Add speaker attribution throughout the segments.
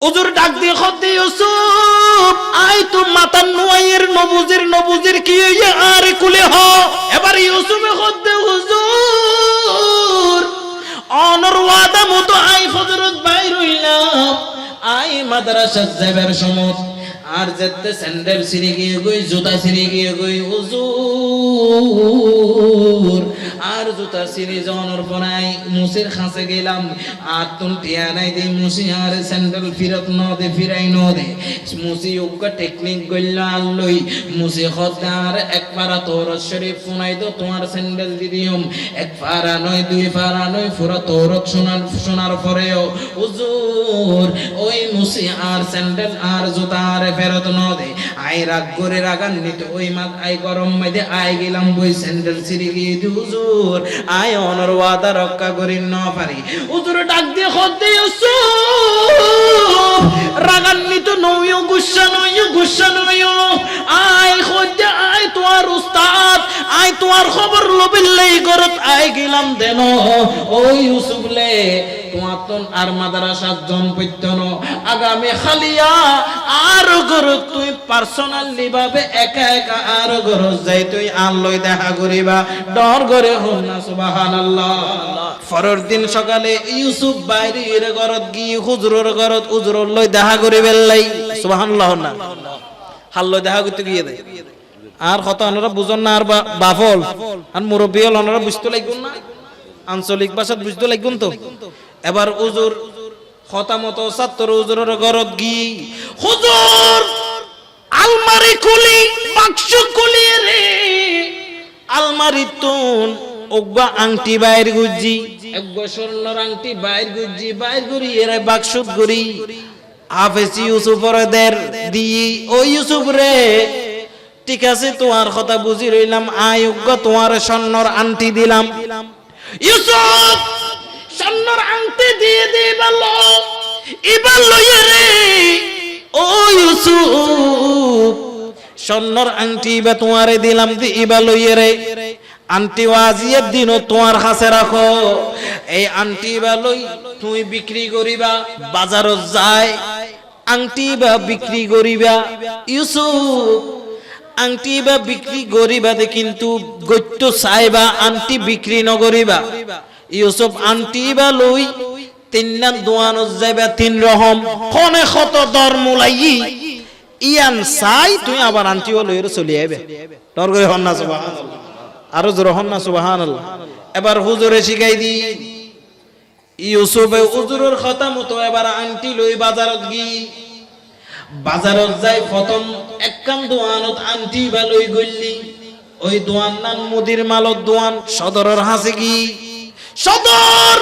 Speaker 1: হুজুর ডাক দিয়ে খদ্দে ইউসুফ আয় তো মাতান নুয়াইয়ের নবুজির কি হইয়া আর কুলে হ। এবার ইউসুফে খদ্দে হুজুর অনর ওয়াদা মতো আই ফজরত বাইর হইলাম আই মাদ্রাসা যাইবার সময় আর যেতে স্যান্ডেল ছিঁড়ে গিয়ে গই জুতা ছিঁড়ে গিয়ে গই হুজুর আর জুতা ছিঁড়ে যাওয়ার পরাই মুসির খাঁচে গেলাম আর তুন টিয়া নাই দে মুসি আর স্যান্ডেল ফিরত ন দে ফিরাই ন দে মুসি উকা টেকনিক গইল আল্লই মুসি খদ্দার এক পারা তোর শরীফ ফুনাই তো তোমার স্যান্ডেল দিদিম এক পারা নয় দুই পারা নয় পুরো তোরত শোনার পরেও হুজুর ওই মুসি আর স্যান্ডেল আর জুতা আর ফেরত ন দে আই রাগ করে রাগান্বিত ওই মাত আই গরম মাইদে আই গেলাম বই স্যান্ডেল ছিঁড়ে গিয়ে দি হুজুর আই অনর ওয়াদা রক্ষা করি ন পারি হুজুর ডাক দিয়ে খদ্দে ইউসুফ রাগান্বিত নইও গুসা নইও আই খদ্দে আই তোমার উস্তাদ আই তোমার খবর লবিল্লাই করত আই গেলাম দেন ও ইউসুফ লে তোমার তন আর মাদ্রাসার জন পৈতন আগামী খালিয়া আর গরু তুই পার্সোনালি ভাবে একা একা আর গরু যাই তুই আল্লই দেখা করিবা ডর করে হল না সুবহানাল্লাহ। পরের দিন সকালে ইউসুফ বাইরের ঘরত গিয়ে হুজুরের ঘরত হুজুর লই দেখা করিবেন লাই সুবহানাল্লাহ না হাল্লই দেখা করতে গিয়ে দেয় আর কত আনারা বুঝন না আর বাফল আর মুরব্বী হল আনারা বুঝতে লাগবেন না আঞ্চলিক ভাষাত বুঝতে লাগবেন তো। এবার হুজুর খতামত ছাত্র হুজুরের ঘরত গিয়ে হুজুর আলমারি খুলি বাক্স খুলি রে আলমারি তুন ওগবা আংটি বাইর গুজি একগো স্বর্ণর আংটি বাইর গুজি বাইর করি এর বাক্সত করি হাফেজ ইউসুফের দের দি ও ইউসুফ রে ঠিক আছে তোমার কথা বুঝি রইলাম আয় ওগবা তোমার স্বর্ণর আংটি দিলাম ইউসুফ স্বর্ণর আংটি দিয়ে দে ভালো এবার লইয়ে রে ও ইউসুফ স্বর্ণর আংটি বা তোমারে দিলাম দি এবার লইয়ে রে আংটি ওয়াজিয়ের দিনও তোমার কাছে রাখো এই আংটি বা লই তুমি বিক্রি করিবা বাজারত যায় আংটি বা বিক্রি করিবা ইউসুফ আংটি বা বিক্রি করিবা দে কিন্তু গত্য চাইবা আংটি বিক্রি নকরিবা ইউসুফ আংটি বা লই তিননান দোয়ানত যাইবা তিন রকম কোনে কত দর মুলাই ইয়ান চাই তুই আবার আংটি লইর চলি আইবে দর করে হন না সুবহানাল্লাহ আরো জোর হন না সুবহানাল্লাহ। এবার হুজুরে শিখাই দি ইউসুফে হুজুরের কথা মতো এবার আংটি লই বাজারত গি বাজারত যাই প্রথম একখান দোয়ানত আংটি বা লই গল্লি ওই দোয়ান নান মুদির মালত দোয়ান সদরের হাসে কি সদর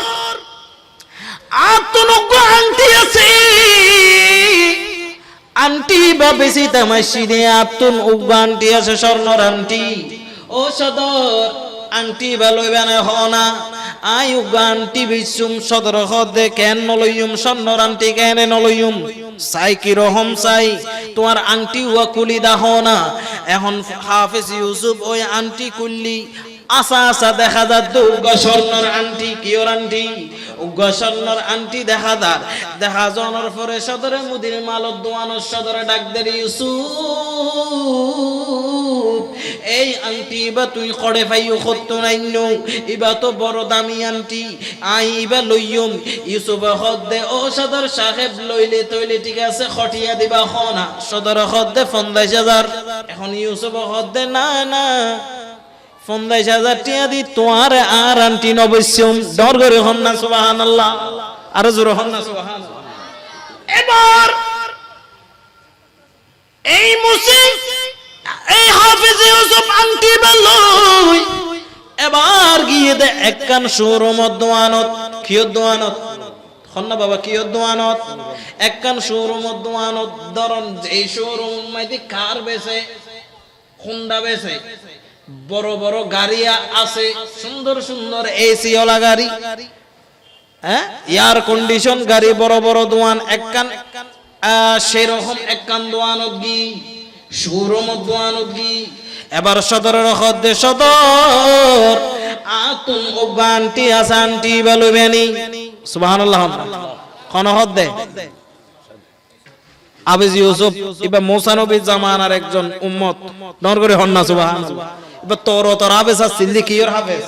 Speaker 1: আত্মনজ্ঞ আংটি আছে আংটি বা বেশি তামাশি দে আত্মন উগ্র আংটি আছে স্বর্ণর আংটি ও সদর আংটি বা লইবা না হনা আই উগ্র আংটি বিশুম সদর হদে কেন নলইম স্বর্ণর আংটি কেন নলইম চাই কি রহম চাই তোমার আংটি ওয়া কুলি দাহ না এখন হাফেজ ইউসুফ ওই আংটি কুল্লি আসা আসা দেখা যা দুর্গা স্বর্ণর আংটি কিওর আংটি উগ্র স্বর্ণর আংটি দেখা দার দেখা জনের পরে সদরে মুদির মালত দোয়ানোর সদরে ডাক দে ইউসুফ এই আংটি বা তুই করে পাইও কত নাইনো ইবা তো বড় দামি আংটি আই ইবা লইয়ম ইউসুফ হদ দে ও সদর সাহেব লইলে তইলে ঠিক আছে খটিয়া দিবা খনা সদর হদ দে ৫০,০০০ এখন ইউসুফ হদ দে না না ৫০,০০০ টিয়া দি তোমার আর আংটি নবশ্যম ডর করে হন না সুবহানাল্লাহ আরো জোরে হন না সুবহানাল্লাহ। এবার এই মুসিব এই হাফেজ ইউসুফ আংটি বলই এবার গিয়ে দে একখান শোরুম দোয়ানত কিয় দোয়ানত হন না বাবা কিয় দোয়ানত একখান শোরুম দোয়ানত ধরন এই শোরুম মাইদি কার বেচে হুন্ডা বেচে বড় বড় গাড়ি আছে সুন্দর সুন্দর এসি ওলা গাড়ি হ্যাঁ এয়ার কন্ডিশন গাড়ি বড় বড় দোয়ান একখান সেরকম একখান দোয়ানত গি শোরুম দোয়ানত গি এবার সদরের হদে সদর আতুন ওগানটি আসানটি বলবেনি সুবহানাল্লাহ কোন হদে আবেজ ইউসুফ এবার মুসা নবীর জামানার একজন উম্মত নর করে হন্না সুবহানাল্লাহ এবার তোর হাফেজ আসছিল কি ওর হাফেজ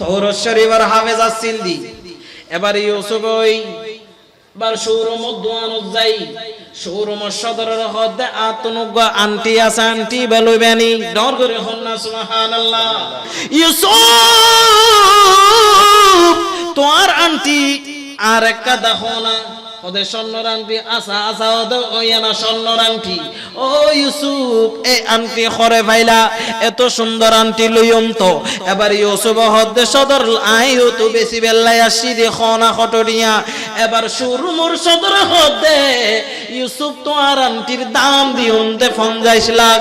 Speaker 1: তোর শরীফের হাফেজ আসছিল দি এবার ইউসুফ ওই বার শোরুম দোয়ান যাই শোরুম সদরের হদে আতনুগ আন্টি আছে আন্টি বেলই বেনি নর করে হন্না সুবহানাল্লাহ ইউসুফ তোর আন্টি আর একটা দেখো না ওদের স্বর্ণর আংটি আসা আসা ওদের ওই না স্বর্ণর আংটি ও ইউসুফ এই আংটি খরে ভাইলা এত সুন্দর আংটি লইম তো এবার ইউসুফ হদ্দে সদর আইও তো বেশি বেল্লাই আসি দে খনা খটরিয়া এবার শুরুমুর সদর হদ্দে ইউসুফ তো আর আংটির দাম দিউন দে 50 লাখ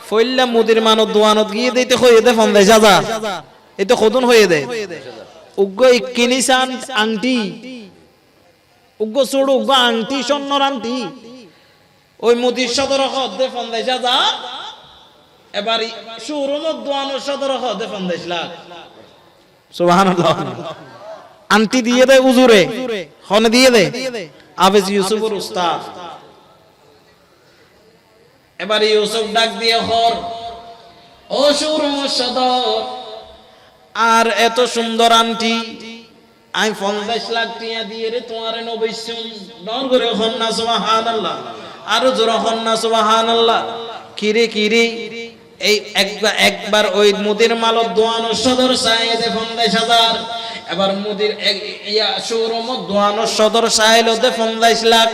Speaker 1: ফইল্লা মুদির মানো দোয়ানত গিয়ে দিতে হয়ে দে 50,000 এই তো কতন হয়ে দে উগ্গ কিনিসান আংটি উগ্গ ছোড় উগ্গ আংটি স্বর্ণর আংটি ওই মুদির সদর হদে 50,000 এবার শোরুমত দোয়ানোর সদর হদে 50 লাখ সুবহানাল্লাহ আংটি দিয়ে দেয় হুজুরে হনে দিয়ে দে আবেজ ইউসুফের উস্তাদ এবার ইউসুফ ডাক দিয়ে হর ও শোরুম সদর আর এত সুন্দর আংটি আমি 50 লাখ টিয়া দিয়ে রে তোমার নবীসুন নর করে হন্না সুবহানাল্লাহ আরো জোরে হন্না সুবহানাল্লাহ কিরে কিরে এই একবার ওই মুদির মালত দোয়ানো সদর সাইদে 50,000 এবার মুদির ইয়া শোরুম দোয়ানো সদর সাইলতে 50 লাখ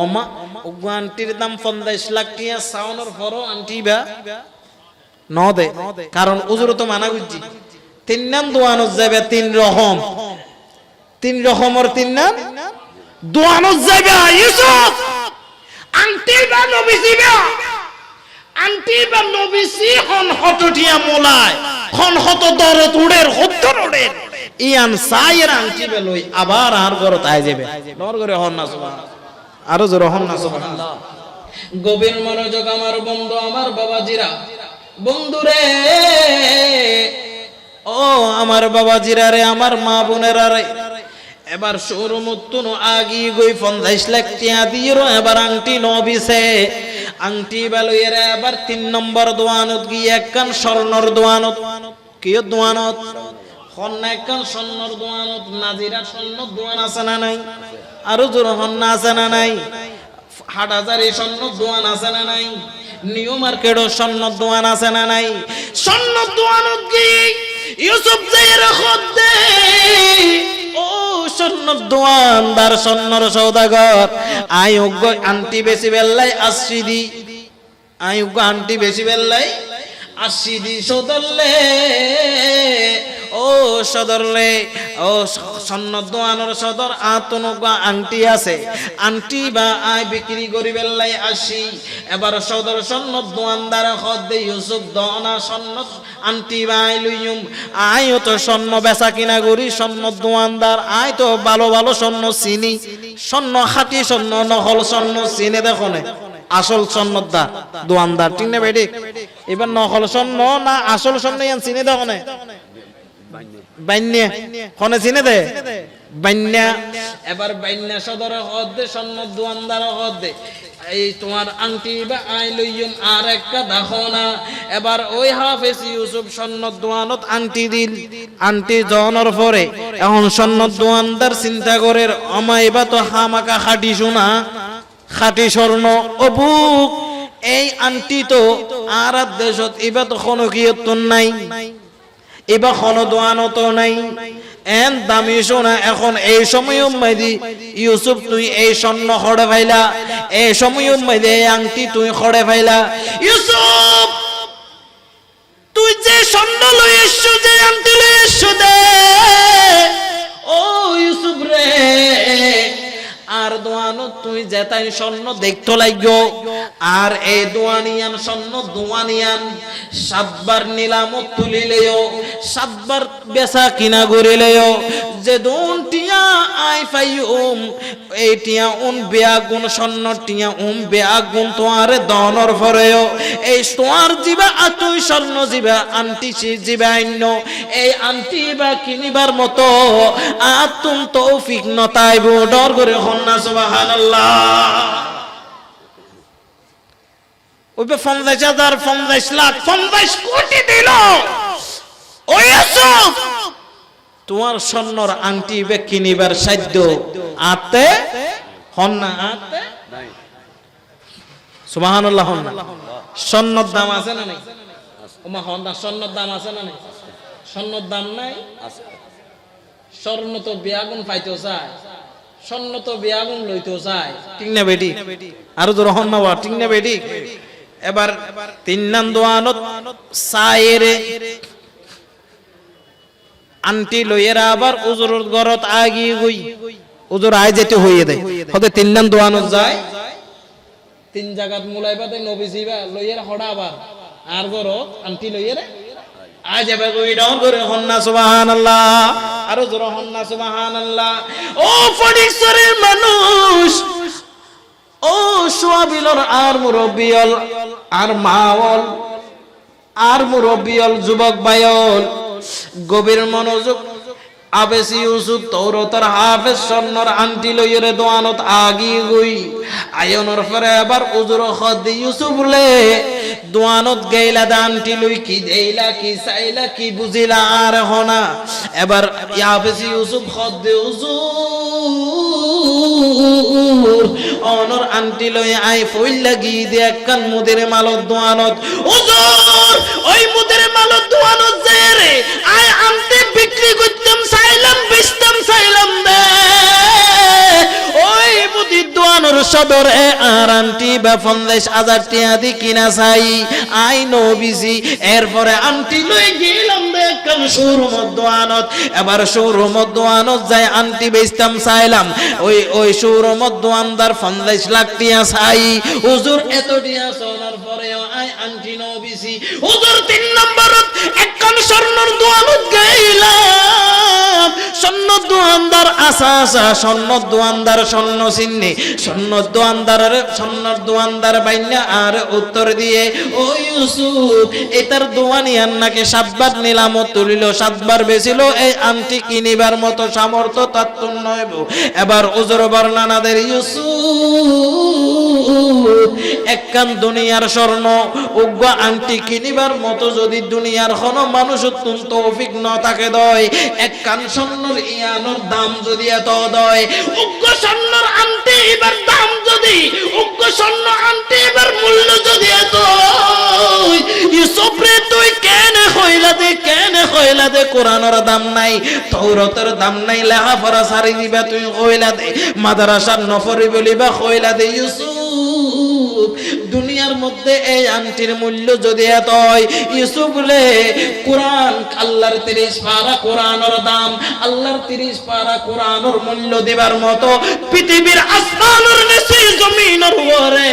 Speaker 1: ওমা ওগো আন্টির দাম 50 লাখ টিয়া সাউনের পরও আন্টি বা ন দে কারণ উজুর তো মানা গুজি তিন নাম দোয়ানো যাবে তিন রকম তিন রকমের তিন নাম দোয়ানো যাবে ইউসুফ আন্টি বা নবীসিবা আন্টি বা নবীসি হন হতটিয়া মোলায় হন হত দরত উড়ের হত্তর উড়ের ইয়ান সাইয়ের আন্টি বেলই আবার আর গরত আই যাবে নর করে হন না সুবহানাল্লাহ আরো জোরে হন না সুবহানাল্লাহ গভীর মনোযোগ আমার বন্ধু আমার বাবাজিরা বন্ধুরে ও আমার বাবাজিরা রে আমার মা বোনেরা রে এবার শোরুমতুন আগি গই 50 লাখ টিয়া দিরো এবার আংটি নবিছে আংটি বেলইরে এবার 3 নম্বর দোয়ানত গিয়ে একখান স্বর্ণর দোয়ানত কি দোয়ানত হন্না একখান স্বর্ণর দোয়ানত নাজিরা স্বর্ণর দোয়ান আছে না নাই আরো জোর হন্না আছে না নাই হাটহাজারি স্বর্ণর দোয়ান আছে না নাই নিউ মার্কেটও স্বর্ণর দোয়ান আছে না নাই স্বর্ণর দোয়ানত গিয়ে ইউসুফ যাইরা খদ্দে ও স্বর্ণর দোয়ানদার স্বর্ণর সওদাগর আই উগ্গ আন্টি বেশি বেল্লাই 80 দি আই উগ্গ আন্টি বেশি বেল্লাই 80 দি সদরলে ও সদরলে ও স্বর্ণর দোয়ানোর সদর আতনুগ আংটি আছে আংটি বা আই বিক্রি করি বেল্লাই 80 এবার সদর স্বর্ণর দোয়ানদার খদ্দে ইউসুফ দনা স্বর্ণ আন্টি বাই লইম আইও তো স্বর্ণ বেচা কিনা করি স্বর্ণ দোয়ানদার আই তো ভালো ভালো স্বর্ণ চিনি স্বর্ণ খাঁটি স্বর্ণ নহল স্বর্ণ চিনে দেখনে আসল স্বর্ণদার দোয়ানদার ঠিক না বেটি এবার নহল স্বর্ণ না আসল স্বর্ণ ইয়ান চিনে দেখনে বাইন্যা কোনে চিনে দে বাইন্যা এবার বাইন্যা সদর হদে স্বর্ণ দোয়ানদার হদে এই তোমার আংটি বা আই লইয়ন আর একটা দেখো না এবার ওই হাফেজ ইউসুফ স্বর্ণ দোয়ানত আংটি দিল আংটি জনের পরে এখন স্বর্ণ দোয়ানদার চিন্তা করে আমাইবা তো হামাকা খাটি সোনা খাটি স্বর্ণ অবুক এই আংটি তো আর দেশত এবার তো কোনো কিয়ত নাই এবার কোনো দোয়ানত নাই এন দামি সোনা এখন এই সময় উম্মাইদি ইউসুফ তুই এই স্বর্ণ খড়ে ভাইলা এই সময় উম্মাইদি এই আংটি তুই খড়ে ভাইলা ইউসুফ তুই যে স্বর্ণ লই এসছো যে আংটি লই এসছো দে ও ইউসুফ রে আর দোয়ানত তুই যেতাই স্বর্ণ দেখতো লাগো আর এই দোয়ানিয়ান স্বর্ণ দোয়ানিয়ান 7 বার নিলামত তুলিলেও 7 বার বেচা কিনা করিলেও যে দোন টিয়া আই ফাইউম এই টিয়া উন বেয়াগুন স্বর্ণ টিয়া বেয়াগুন তোয়ারে দনর ফরেও এই তোয়ার জিবা আতুই স্বর্ণ জিবা আন্টি জিবা অন্য এই আন্টি বা কিনিবার মতো আতুম তৌফিক নতাইবো ডর করে হন্না সুবহানাল্লাহ ওই 50,000 50 লাখ 50 কোটি দিল ওই ইউসুফ তোমার স্বর্ণর আংটি বে কিনিবার সাধ্য আতে হন না আতে নাই সুবহানাল্লাহ হন না স্বর্ণর দাম আছে না নাই ওমা হন না স্বর্ণর দাম আছে না নাই স্বর্ণর দাম নাই আছে স্বর্ণ তো বিয়াগুন পাইতেও চায় স্বর্ণ তো বিয়াগুন লইতেও চায় ঠিক না বেটি আরো জোর হন না ঠিক না বেটি এবার 3 নাম দোয়ানত সায়েরে আন্টি লইয়েরা আবার উজুরর গরত আগি গই উজুর আয় যেতে হইয়ে দেয় হতে 3 নাম দোয়ানত যায় 3 জায়গাত মুলাইবাতে নবীজিবা লইয়েরা হড়া আবার আর গরত আন্টি লইয়েরা আজ যাবে কই ডাউন করে হন্না সুবহানাল্লাহ আরো জোরে হন্না সুবহানাল্লাহ ও ফটিকছড়ির মানুষ ও সোয়াবিলর আর মুরব্বিয়ল আর মাওল আর মুরব্বিয়ল যুবক ভাইয়ল গভীর মনোযোগ আবেসি ইউসুফ তৌরাতের হাফেজ স্বর্ণর আন্টি লইরে দোয়ানত আগি গই আয়নর পরে আবার উজুর খদ ইউসুফ লে দোয়ানত গেইলা আন্টি লই কি দেইলা কি চাইলা কি বুঝিলা আর হনা এবার আবেসি ইউসুফ খদ হুজুর অনর আন্টি লই আই ফইল লাগি দে একখান মুদির মালত দোয়ানত হুজুর ওই মুদির মালত দোয়ানত যায় রে আই আনতে বিক্রি করতাম সাইলাম বিস্তাম সাইলাম দে ওই মুদির দোয়ানোর সদর এ আর আন্টি বা 50,000 টাকা দি কিনা চাই আই নবীজি এরপরে আন্টি লই গেলাম দে একখান শোরুম দোয়ানত এবার শোরুম দোয়ানত যায় আন্টি বেচতাম চাইলাম ওই শোরুম দোয়ানদার 50 লাখ টাকা চাই হুজুর এত টাকা সোনার পরেও আই আন্টি নবীজি হুজুর 3 নম্বরত একখান স্বর্ণর দোয়ানত গেলাম স্বর্ণ দোয়ানদার আসা স্বর্ণ দোয়ানদার স্বর্ণ চিহ্নে স্বর্ণ দোয়ানদার বাইনা আর উত্তর দিয়ে ও ইউসুফ এটার দোয়ানিয়ার নাকি 7 বার নিলামত তুলিল 7 বার বেছিল এই আন্টি কিনিবার মতো সামর্থ্য তত্ত্ব নয় এবার উজুর বর্ণনাদের ইউসুফ একখান দুনিয়ার স্বর্ণ উগ্র আন্টি কিনিবার মতো যদি দুনিয়ার কোনো মানুষ তৌফিক ন থাকে দয় একখান স্বর্ণর ইয়ানোর দাম যদি এত দয় উগ্র স্বর্ণর আন্টি এবার দাম যদি উগ্র স্বর্ণ আন্টি এবার মূল্য যদি এত ইউসুফ রে তুই কেন কইলা দে কোরআনের দাম নাই তৌরাতের দাম নাই লেখাপড়া সারি দিবা তুই কইলা দে মাদ্রাসার নফরি বলিবা কইলা দে ইউসুফ দুনিয়ার মধ্যে এই আন্টির মূল্য যদি এত হয় ইউসুফ রে কোরআন আল্লাহর 30 পারা কোরআনের দাম আল্লাহর 30 পারা কোরআনের মূল্য দিবার মতো পৃথিবীর আসমানের নিচে জমিনের উপরে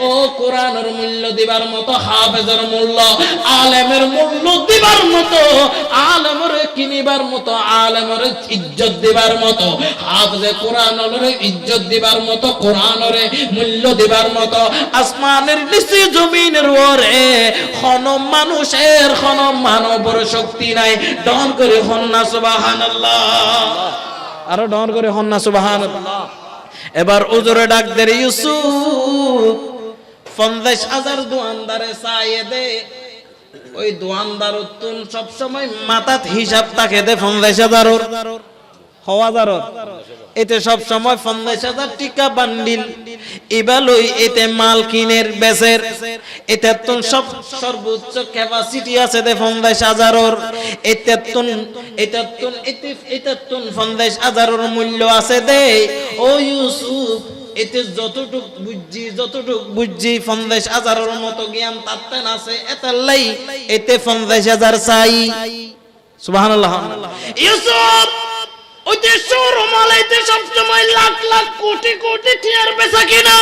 Speaker 1: ও কোরআনের মূল্য দিবার মতো হাফেজের মূল্য আলেমের মূল্য দিবার মতো আলেমের কিনিবার মতো আলেমের ইজ্জত দিবার মতো হাফেজে কোরআনের ইজ্জত দিবার মতো কোরআনের মূল্য দিবার মতো আসমানের নিচে জমিনের উপরে কোনো মানুষের কোনো মানবের শক্তি নাই ডন করে হন্না সুবহানাল্লাহ আরো ডন করে হন্না সুবহানাল্লাহ এবার উজুরে ডাক দে ইউসুফ 50,000 দোয়ানদারে চাইয়ে দে ওই দোয়ানদার উত্তম সব সময় মাথাত হিসাব থাকে দে 50,000 হাজার এতে সব সময় 50,000 টাকা বান্ডিল ইবালই এতে মাল কিনের বেচের এতে তো সব সর্বোচ্চ ক্যাপাসিটি আছে দে 50,000 এতে তো 50,000 মূল্য আছে দে ও ইউসুফ এতে যতটুক বুঝছি 50,000 মতো জ্ঞান তাত্তেন আছে এতাল্লাই এতে 50,000 চাই সুবহানাল্লাহ ইউসুফ ওইতে শোরুমালাইতে সব সময় লাখ লাখ কোটি কোটি টিয়ার বেচা কিনা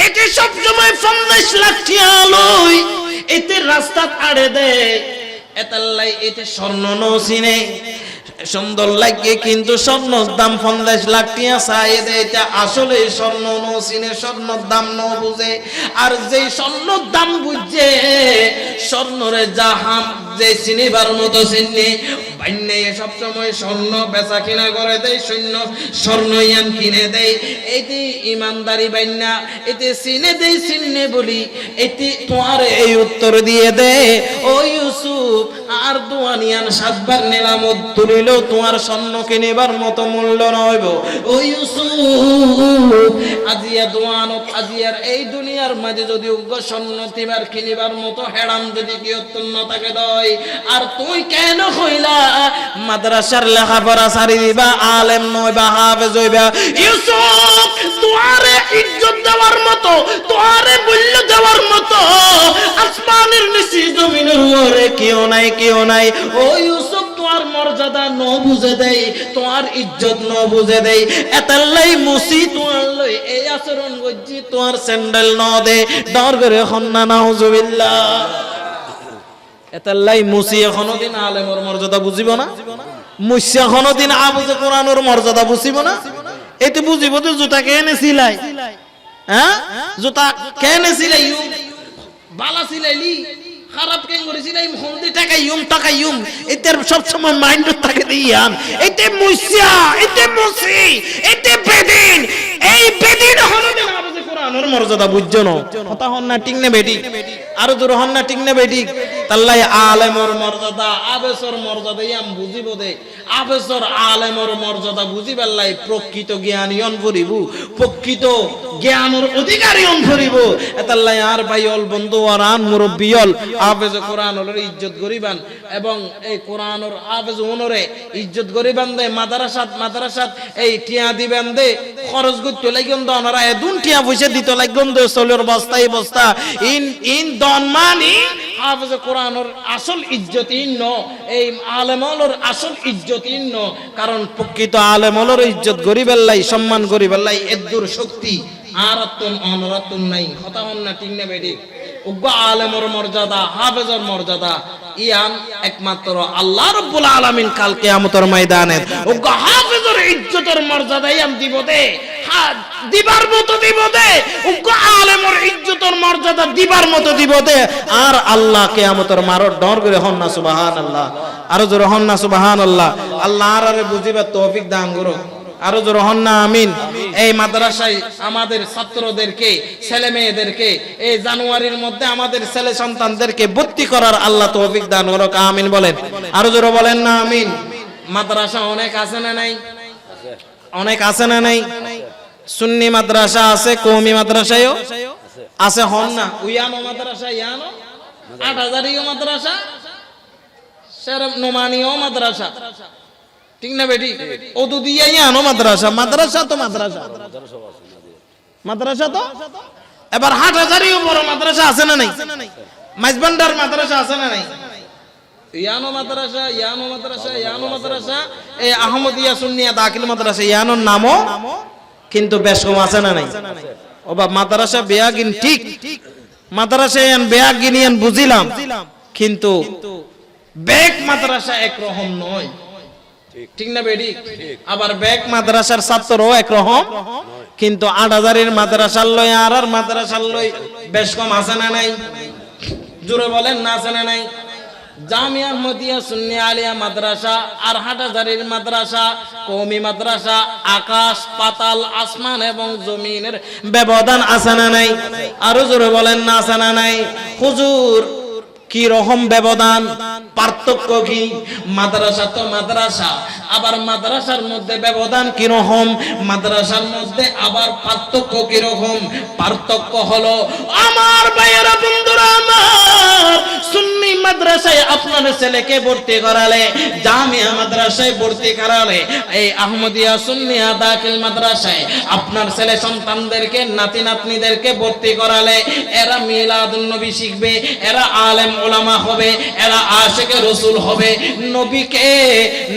Speaker 1: এতে সব সময় 50 লাখ টিয়া লই এতে রাস্তা আড়ে দে এতাল্লাই এতে স্বর্ণ নসিনে সুন্দর লাগে কিন্তু স্বর্ণর দাম 50 লাখ টাকা চাই দেয়। এটা আসলে স্বর্ণ নচিনে, স্বর্ণর দাম ন বুঝে। আর যেই স্বর্ণর দাম বুঝছে, স্বর্ণরে জাহাম যে চিনিবার মতো চিনি বাইনে সবসময় স্বর্ণ বেচা কিনা করে দেয়, স্বর্ণ ইয়ান কিনে দেয়। এতে ইমানদারি বাইনা, এতে চিনে দেয়, চিনে বলি এতে তোমার এই উত্তর দিয়ে দে, ও ইউসুফ আর দুয়ানিয়ান 7 বার নিলামত তুলিল তোমার স্বর্ণ কিনিবার মতো মূল্য নইব। ও ইউসুফ আজিয়া দোয়ানত, আজিয়ার এই দুনিয়ার মাঝে যদি উগ্র স্বর্ণ তিবার কিনিবার মতো হেরাম যদি কি অত্যন্ত তাকে দয়, আর তুই কেন হইলা মাদ্রাসার লেখাপড়া সারি দিবা, আলেম নইবা, হাফেজ হইবা? ইউসুফ তোমারে ইজ্জত দেওয়ার মতো, তোমারে মূল্য দেওয়ার মতো আসমানের নিচে জমিনের উপরে কেউ নাই, কেউ নাই। ও ইউসুফ তোমার মর্যাদা ন বুঝে দেয়, তোমার ইজ্জত ন বুঝে দেয়। এতাল্লাই মুসি তোমার লই এই আচরণ করছি, তোমার স্যান্ডেল ন দে ডর করে হন্না নাউজুবিল্লাহ। এতাল্লাই মুসি এখনো দিন আলেমর মর্যাদা বুঝিব না, মুসি এখনো দিন আবুজে কোরআনের মর্যাদা বুঝিব না। এতে বুঝিব তো জুতা কে এনে সিলাই, হ্যাঁ জুতা কে এনে সিলাই, বালা সিলাইলি খারাপ কেন করেছিলাম, হলদি টাকাইম এতে সব সময় মাইন্ড থাকে দিয়ান। এতে মুসিয়া, এতে মুসি, এতে বেদিন, এই বেদিন হলো দিন আবুজে কোরআনের মর্যাদা বুঝছো না। কথা হন না ঠিক না বেটি, আরো দূর হন না ঠিক না বেটি। তাল্লাই আলেমর মর্যাদা, আবেসর মর্যাদা ইয়াম বুঝিব দে। আবেসর আলেমর মর্যাদা বুঝিবার লাই প্রকৃত জ্ঞানীয়ন ভরিব, প্রকৃত জ্ঞানের অধিকারীয়ন ভরিব। এতাল্লাই আর ভাইল বন্ধু আর আন মুরব্বিয়ল আবেজ কোরআনের ইজ্জত করিবান, এবং এই কোরআনের আবেজ ওনরে ইজ্জত করিবান দে। মাদ্রাসাত এই টিয়া দিবেন দে, খরচ করতে লাগন দে, ওনারা এদুন টিয়া পয়সা দিতে লাগন দে, চলের বস্তা এই বস্তা ইন দন মানি আবেজ কোরআনের আসল ইজ্জত ইন্ন, এই আলেমলর আসল ইজ্জত ইন্ন। কারণ প্রকৃত আলেমলর ইজ্জত করিবার লাই, সম্মান করিবার লাই এদুর শক্তি আর অনরাতন নাই। কথা হন না ঠিক না বেটি? উগ্র আলেমর মর্যাদা, হাফেজর মর্যাদা ইয়ান একমাত্র আল্লাহ রাব্বুল আলামিন কাল কিয়ামতের ময়দানে উগ্র হাফেজর ইজ্জতের মর্যাদা ইয়ান দিব দে, দিবার মতো দিব দে। উগ্র আলেমর ইজ্জতের মর্যাদা দিবার মতো দিব দে। আর আল্লাহ কিয়ামতের মারর ডর করে হন না সুবহানাল্লাহ, আরো জোরে হন না সুবহানাল্লাহ। আল্লাহ আরে বুঝিবার তৌফিক দান করুক, আরো জোরে হন না আমিন। এই মাদ্রাসায় আমাদের ছাত্রদেরকে, ছেলে মেয়েদেরকে এই জানুয়ারির মধ্যে আমাদের ছেলে সন্তানদেরকে ভর্তি করার আল্লাহ তৌফিক দান করুক, আমিন বলেন, আরো জোরে বলেন না আমিন। মাদ্রাসা অনেক আছে না নাই? অনেক আছে না নাই? সুন্নি মাদ্রাসা আছে, কওমি মাদ্রাসায়ও আছে, হন না? উয়ানো মাদ্রাসা, ইয়ানো 8000ইও মাদ্রাসা, শরফ নোমানিও মাদ্রাসা, ঠিক না বেটি? ওদু দিয়াই আনো মাদ্রাসা, মাদ্রাসা তো মাদ্রাসা, মাদ্রাসা তো। এবার 8000ইও বড় মাদ্রাসা আছে না নাই? মাইজবান্ডার মাদ্রাসা আছে না নাই? ইয়ানো মাদ্রাসা, ইয়ানো মাদ্রাসা, ইয়ানো মাদ্রাসা, এই আহমদিয়া সুন্নিয়া দাখিল মাদ্রাসা, ইয়ানোর নামও কিন্তু বেশ কম আছে না নাই? ও বাবা মাদ্রাসা বেয়াগিন ঠিক, মাদ্রাসা ইয়ান বেয়াগিন ইয়ান বুঝিলাম, কিন্তু বেক মাদ্রাসা একরকম নয়, ঠিক না বেডি? আবার বেক মাদ্রাসার ছাত্রও একরকম, কিন্তু 8000এর মাদ্রাসার লই আর মাদ্রাসার লই বেশ কম আছে না নাই? জোরে বলেন না আছে না নাই? জামিয়া আহমদিয়া সুন্নি আলিয়া মাদ্রাসা আর 8000এর মাদ্রাসা, কওমি মাদ্রাসা, আকাশ পাতাল, আসমান এবং জমিনের ব্যবধান আছে না নাই? আরো জোরে বলেন না আছে না নাই? হুজুর কি রকম ব্যবধান, পার্থক্য কি? মাদ্রাসা তো মাদ্রাসা, আবার মাদ্রাসার মধ্যে ব্যবধান কি রকম, মাদ্রাসার মধ্যে আবার পার্থক্য কি রকম? পার্থক্য হলো আমার ভাইয়েরা, বন্ধুরা আমার, সুন্নি মাদ্রাসায় আপনার ছেলেকে ভর্তি করালে, জামিয়া মাদ্রাসায় ভর্তি করালে, এই আহমদিয়া সুন্নিয়া দাখিল মাদ্রাসায় আপনার ছেলে সন্তানদেরকে, নাতি নাতনিদেরকে ভর্তি করালে এরা মিলাদুন নবী শিখবে, এরা আলেম উলামা হবে, এরা আশিকে রাসূল হবে,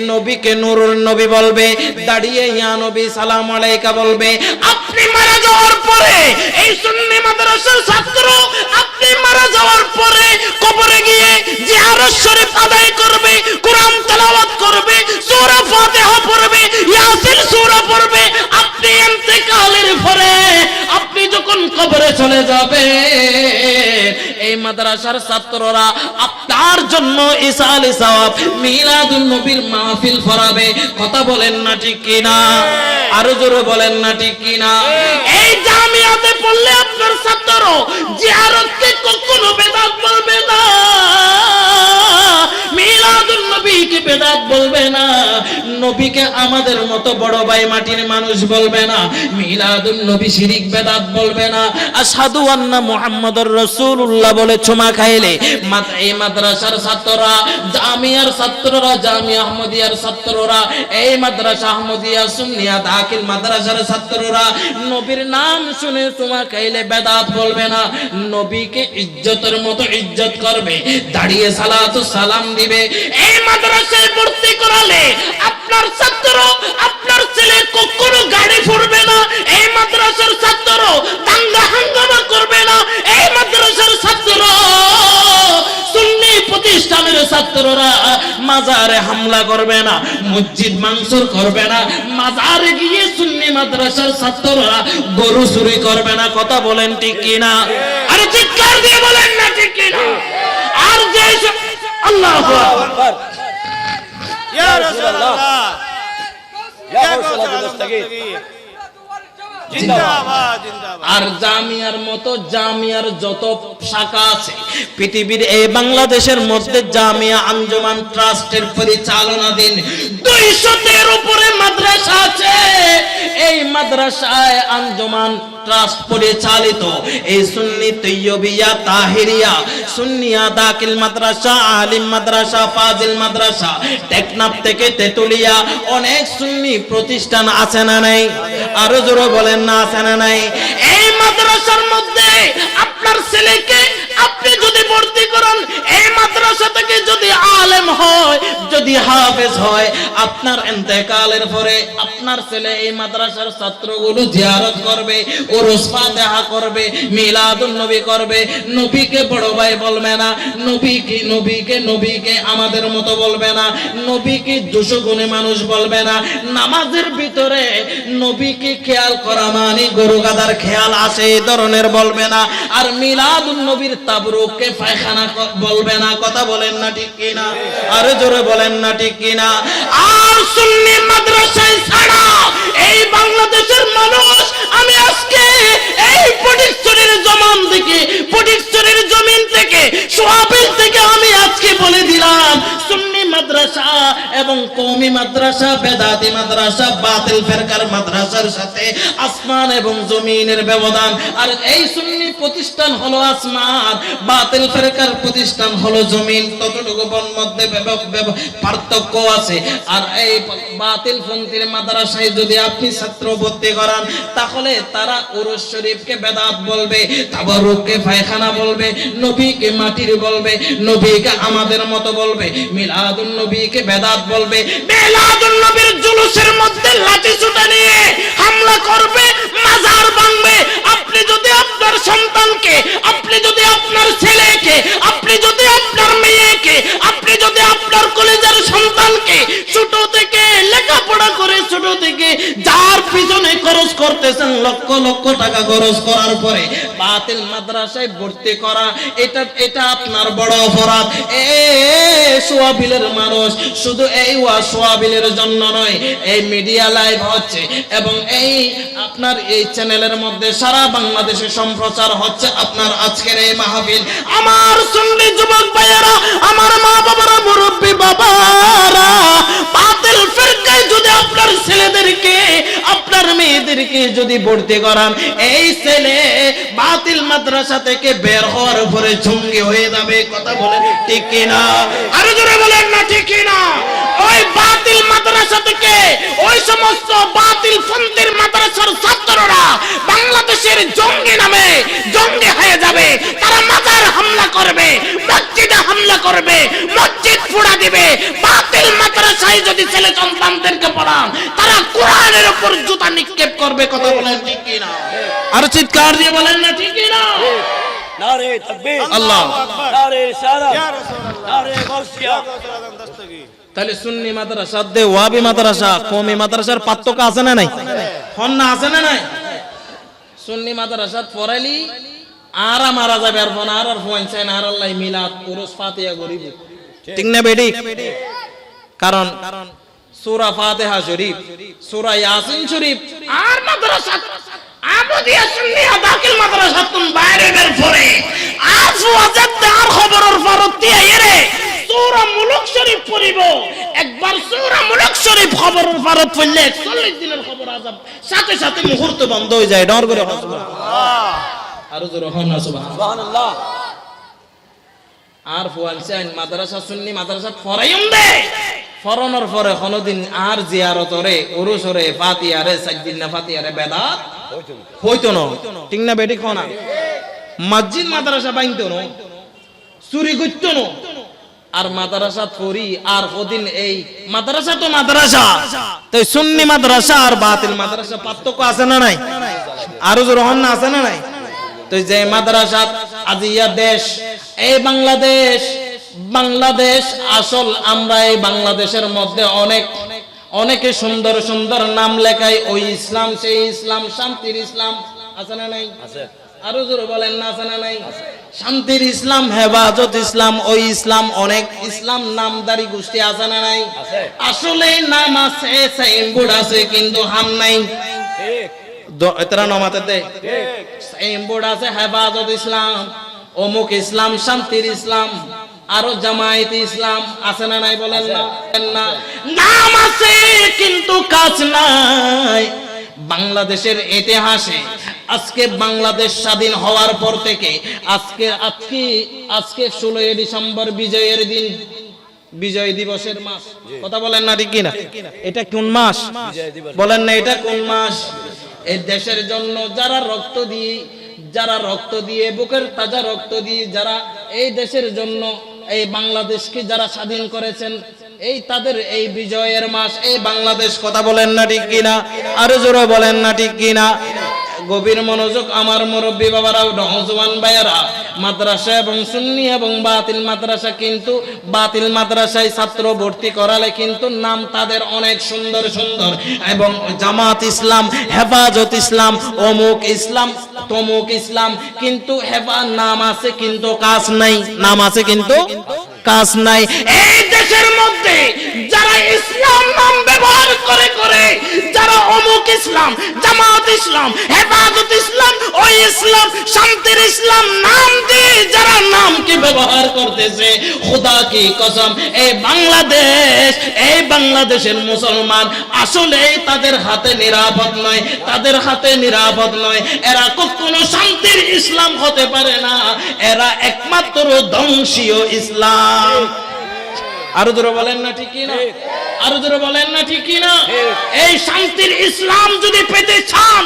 Speaker 1: নবীকে নূরুল নবী বলবে, দাঁড়িয়ে ইয়া নবী সালাম আলাইকা বলবে। আপনি মারা যাওয়ার পরে এই সুন্নি মাদ্রাসার ছাত্র, আপনি মারা যাওয়ার পরে কবরে গিয়ে জিয়ারত শরীফ আদায় করবে, কোরআন তেলাওয়াত করবে, কবরে চলে যাবে। এই মাদ্রাসার ছাত্ররা আপনার জন্য ইসালে সওয়াব মিলাদুন নবীর মাহফিল পড়াবে। কথা বলেন না ঠিক কিনা? আরো জোরে বলেন না ঠিক কিনা? এই জামিয়াতে পড়লে আপনার ছাত্র জিয়ারতকে কখনো বেদাত বলবে না, মিলাদুন নবীকে বেদাত বলবে না, নবীকে আমাদের মতো বড় ভাই মাটির মানুষ বলবে না, মিলাদুন নবী শিরিক বেদাত বলবে না, আশহাদু আন্না মুহাম্মাদুর রাসূলুল্লাহ বলে চুমা খাইলে এই মাদ্রাসার ছাত্ররা, জামিয়ার ছাত্ররা, জামিয়া আহমদিয়ার ছাত্ররা, এই মাদ্রাসা আহমদিয়া সুন্নিয়া দাখিল মাদ্রাসার ছাত্ররা নবীর নাম শুনে চুমা খাইলে বেদাত বলবে না, নবীকে ইজ্জতের মতো ইজ্জত করবে, দাঁড়িয়ে সালাতু সালাম দিবে। এই মাদ্রাসায় ভর্তি করালে আপনার ছাত্র, আপনার ছেলে কখনো গাড়ি ফুরবে না, এই মাদ্রাসার ছাত্র দাঙ্গা হাঙ্গামা করবে না, এই মাদ্রাসার ছাত্র সুন্নি প্রতিষ্ঠানের ছাত্ররা মাজারে হামলা করবে না, মসজিদ ভাঙচুর করবে না, মাজারে গিয়ে সুন্নি মাদ্রাসার ছাত্ররা গরু চুরি করবে না। কথা বলেন ঠিক কিনা? আরে চিৎকার দিয়ে বলেন না ঠিক কিনা? আর যে আল্লাহু আকবার,
Speaker 2: ইয়া রাসূলুল্লাহ, ইয়া গাউসুল দস্তগীর, জিন্দাবাদ জিন্দাবাদ।
Speaker 1: আর জামিয়ার মতো জামিয়ার যত শাখা আছে পৃথিবীর, এই বাংলাদেশের মধ্যে জামিয়া আঞ্জুমান ট্রাস্টের পরিচালনাধীন 200-এর উপরে মাদ্রাসা আছে। এই মাদ্রাসায় আঞ্জুমান ট্রাস্ট পরিচালিত এই সুন্নি তৈয়বিয়া তাহিরিয়া সুন্নিয়া দাখিল মাদ্রাসা, আলিম মাদ্রাসা, ফাজিল মাদ্রাসা, টেকনাফ থেকে তেতুলিয়া অনেক সুন্নি প্রতিষ্ঠান আছে না নাই? আরো জোরে বলেন না আছে না নাই? এই মাদ্রাসার মধ্যে আপনার ছেলেকে আপনি যদি ভর্তি করেন, এই মাদ্রাসা থেকে যদি আলেম হয়, যদি হাফেজ হয়, আপনার ইন্তেকালের পরে আপনার ছেলে এই মাদ্রাসার ছাত্রগুলো জিয়ারত করবে, ওরস ফাতিহা করবে, মিলাদুন নবী করবে, নবীকে বড় ভাই বলবে না, নবীকে আমাদের মতো বলবে না, নবীকে 200 গুণে মানুষ বলবে না, নামাজের ভিতরে নবীকে খেয়াল করা মানে গরু গাদার খেয়াল আসে এই ধরনের বলবে না, আর মিলাদুন নবীর তাবরুককে পায়খানা বলবে না। কথা বলেন না ঠিক কিনা? আরো জোরে বলেন না ঠিক কিনা? আর সুন্নি মাদ্রাসায় ছাড়া এই বাংলাদেশের মানুষ, আমি আজকে এই ফটিকছড়ির জমিন থেকে সোয়াবিল থেকে আমি আজকে বলে দিলাম, সুন্নি মাদ্রাসা এবং কওমি মাদ্রাসা, বেদাতি মাদ্রাসা, বাতিল ফিরকার মাদ্রাসার সাথে আসমান এবং জমিনের ব্যবধান। আর এই সুন্নি প্রতিষ্ঠান হলো আসমান, বাতিল ফিরকার প্রতিষ্ঠান হলো জমিন, ততটুকু মধ্যে পার্থক্য আছে। আর এই বাতিল পন্থীর মাদ্রাসায় যদি আপনি ছাত্র ভর্তি করান, তাহলে তারা উরুস শরীফকে বেদাত বলবে, তাবারুককে পায়খানা বলবে, নবীকে মাটির বলবে, নবীকে আমাদের মতো বলবে, মিলাদুন নবীকে বেদাত বলবে, মিলাদুন নবীর জুলুসের মধ্যে লাঠি ছুটা নিয়ে হামলা করবে, মাজার ভাঙবে। আপনি যদি আপনার সন্তানকে, আপনি যদি আপনার ছেলেকে, আপনি যদি আপনার মেয়েকে, আপনি যদি আপনার কলেজের সন্তানকে ছোট থেকে লেখাপড়া করে, ছোট থেকে যার পিছনে খরচ করতেছেন লক্ষ লক্ষ টাকা খরচ করার পরে বাতিল মাদ্রাসায় ভর্তি করা, এটা আপনার বড় অপরাধ। সোয়াবিলের মানুষ শুধু এই সোয়াবিলের জন্য নয়, এই মিডিয়া লাইভ হচ্ছে এবং এই আপনার এই চ্যানেলের মধ্যে সারা বাংলাদেশে সম্প্রচার হচ্ছে আপনার আজকের এই মাহফিল। আমার সুন্নি যুবক ভাইয়েরা, আমার মা বাবারা, মুরব্বী বাবারা, বাতিল ফিরকায় যদি আপনার ছেলেদেরকে, আপনার মেয়েদেরকে যদি ভর্তি করান, এই ছেলে বাতিল মাদ্রাসা থেকে বের হওয়ার পরে জঙ্গি হয়ে যাবে। কথা বলেন ঠিক কিনা? আরো জোরে বলেন না ঠিক কিনা? ওই বাতিল মাদ্রাসা থেকে ওই সমস্ত বাতিল পন্থীর মাদ্রাসার ছাত্ররা বাংলাদেশের জঙ্গি নামে জঙ্গি হয়ে যাবে। তারা মাজার হামলা করবে, মসজিদে হামলা করবে, মসজিদ পোড়া দিবে। বাতিল মাদ্রাসায় যদি ছেলে সন্তানদেরকে পড়ান, তারা কোরআনের উপর জুতা নিক্ষেপ করবে। কথা বলেন ঠিক কিনা? আর চিৎকার দিয়ে বলেন না ঠিক কিনা?
Speaker 3: নারে তাকবীর,
Speaker 2: আল্লাহু আকবার,
Speaker 3: নারে ইশারা,
Speaker 2: ইয়া রাসূলুল্লাহ,
Speaker 3: নারে গাউসিয়া।
Speaker 1: তাহলে সুন্নি মাদ্রাসা দে ওয়াবি মাদ্রাসা, কওমি মাদ্রাসার পার্থক্য আছে না নাই? হন্না আছে না নাই? সুন্নি মাদ্রাসাত পড়াইলি আর মারা যাবে আর ফোন আর ফোয়াইছেন আর আল্লাহ মিলাদ উরুস ফাতিহা করিব ঠিক না বেডি কারণ সূরা ফাতিহা শরীফ সূরা ইয়াসিন শরীফ আর মাদ্রাসাত আমদিয়া সুন্নিয়া দাখিল মাদ্রাসাত কোন বাইরে বের পড়ে আর ওয়াজাত আর খবরের ফারতি আইরে সূরা মুলক শরীফ পড়িব একবার সূরা মুলক শরীফ খবরের ফারত পড়লে 40 দিনের খবর আযাব সাথে সাথে মুহূর্ত বন্ধ হয়ে যায় ডর করে সুবহানাল্লাহ আর জোরে হন না সুবহানাল্লাহ আর ফুয়ালছেন মাদ্রাসা সুন্নি মাদ্রাসা পড়াইম দে ফরনের পরে কোনদিন আর জিয়ারতরে উরুসরে ফাতিহারে সাজদিন না ফাতিহারে বেদাত হইতো না ঠিক না বেটি কোনা মসজিদ মাদ্রাসা বাইতো না চুরি করতো না আর মাদ্রাসা পড়ি আর ওদিন এই মাদ্রাসা তো মাদ্রাসা তো সুন্নি মাদ্রাসা আর বাতিল মাদ্রাসা পার্থক্য আছে না নাই আরো জোর হন না আছে না নাই তো যে মাদ্রাসা আজিয়া দেশ এই বাংলাদেশ আসল আমরা এই বাংলাদেশের মধ্যে অনেকে সুন্দর সুন্দর নাম লেখায় ওই ইসলাম সেই ইসলাম শান্তির ইসলাম আছে না নাই আছে আরো জোরে বলেন না আছে না নাই শান্তির ইসলাম হেফাজত ইসলাম ওই ইসলাম অনেক ইসলাম নামদারি গোষ্ঠী আছে না নাই আসলে নাম আছে সাইনবোর্ড আছে কিন্তু হাম নাই ঠিক এতরা নামাতে দে সাইনবোর্ড আছে হেফাজত ইসলাম অমুক ইসলাম শান্তির ইসলাম আরো জামায়াত ইসলাম আছে না নাই বলেন না নাম আছে কিন্তু কাজ নাই বাংলাদেশের ইতিহাসে আজকে বাংলাদেশ স্বাধীন হওয়ার পর থেকে আজকে 16 ডিসেম্বর বিজয়ের দিন বিজয় দিবসের মাস কথা বলেন না ঠিক কিনা এটা কোন মাস বলেন না এটা কোন মাস এই দেশের জন্য যারা রক্ত দিয়ে বুকের তাজা রক্ত দিয়ে যারা এই দেশের জন্য এই বাংলাদেশকে যারা স্বাধীন করেছেন এই তাদের এই বিজয়ের মাস এই বাংলাদেশ কথা বলেন না ঠিক কিনা আরো জোরে বলেন না ঠিক কিনা গভীর মনোযোগ আমার মুরব্বী বাবারা নওজোয়ান ভাইয়েরা মাদ্রাসা এবং সুন্নি এবং বাতিল মাদ্রাসা কিন্তু বাতিল মাদ্রাসায় ছাত্র ভর্তি করালে কিন্তু নাম তাদের অনেক সুন্দর সুন্দর এবং জামাত ইসলাম হেফাজত ইসলাম অমুক ইসলাম তমুক ইসলাম কিন্তু নাম আছে কিন্তু কাজ নাই নাম আছে কিন্তু কাজ নাই এই দেশের মধ্যে যারা ইসলাম নাম ব্যবহার করে যারা অমুক ইসলাম জামাত ইসলাম হেফাজত ইসলাম ওই ইসলাম শান্তির ইসলাম নাম দিয়ে যারা নামকে ব্যবহার করতেছে খোদা কি কসম এই বাংলাদেশের মুসলমান আসলে তাদের হাতে নিরাপদ নয় এরা কখনো শান্তির ইসলাম হতে পারে না এরা একমাত্র ধ্বংসীয় ইসলাম আরো জোরে বলেন না ঠিক কিনা আরো জোরে বলেন না ঠিক কিনা এই শান্তির ইসলাম যদি পেতে চান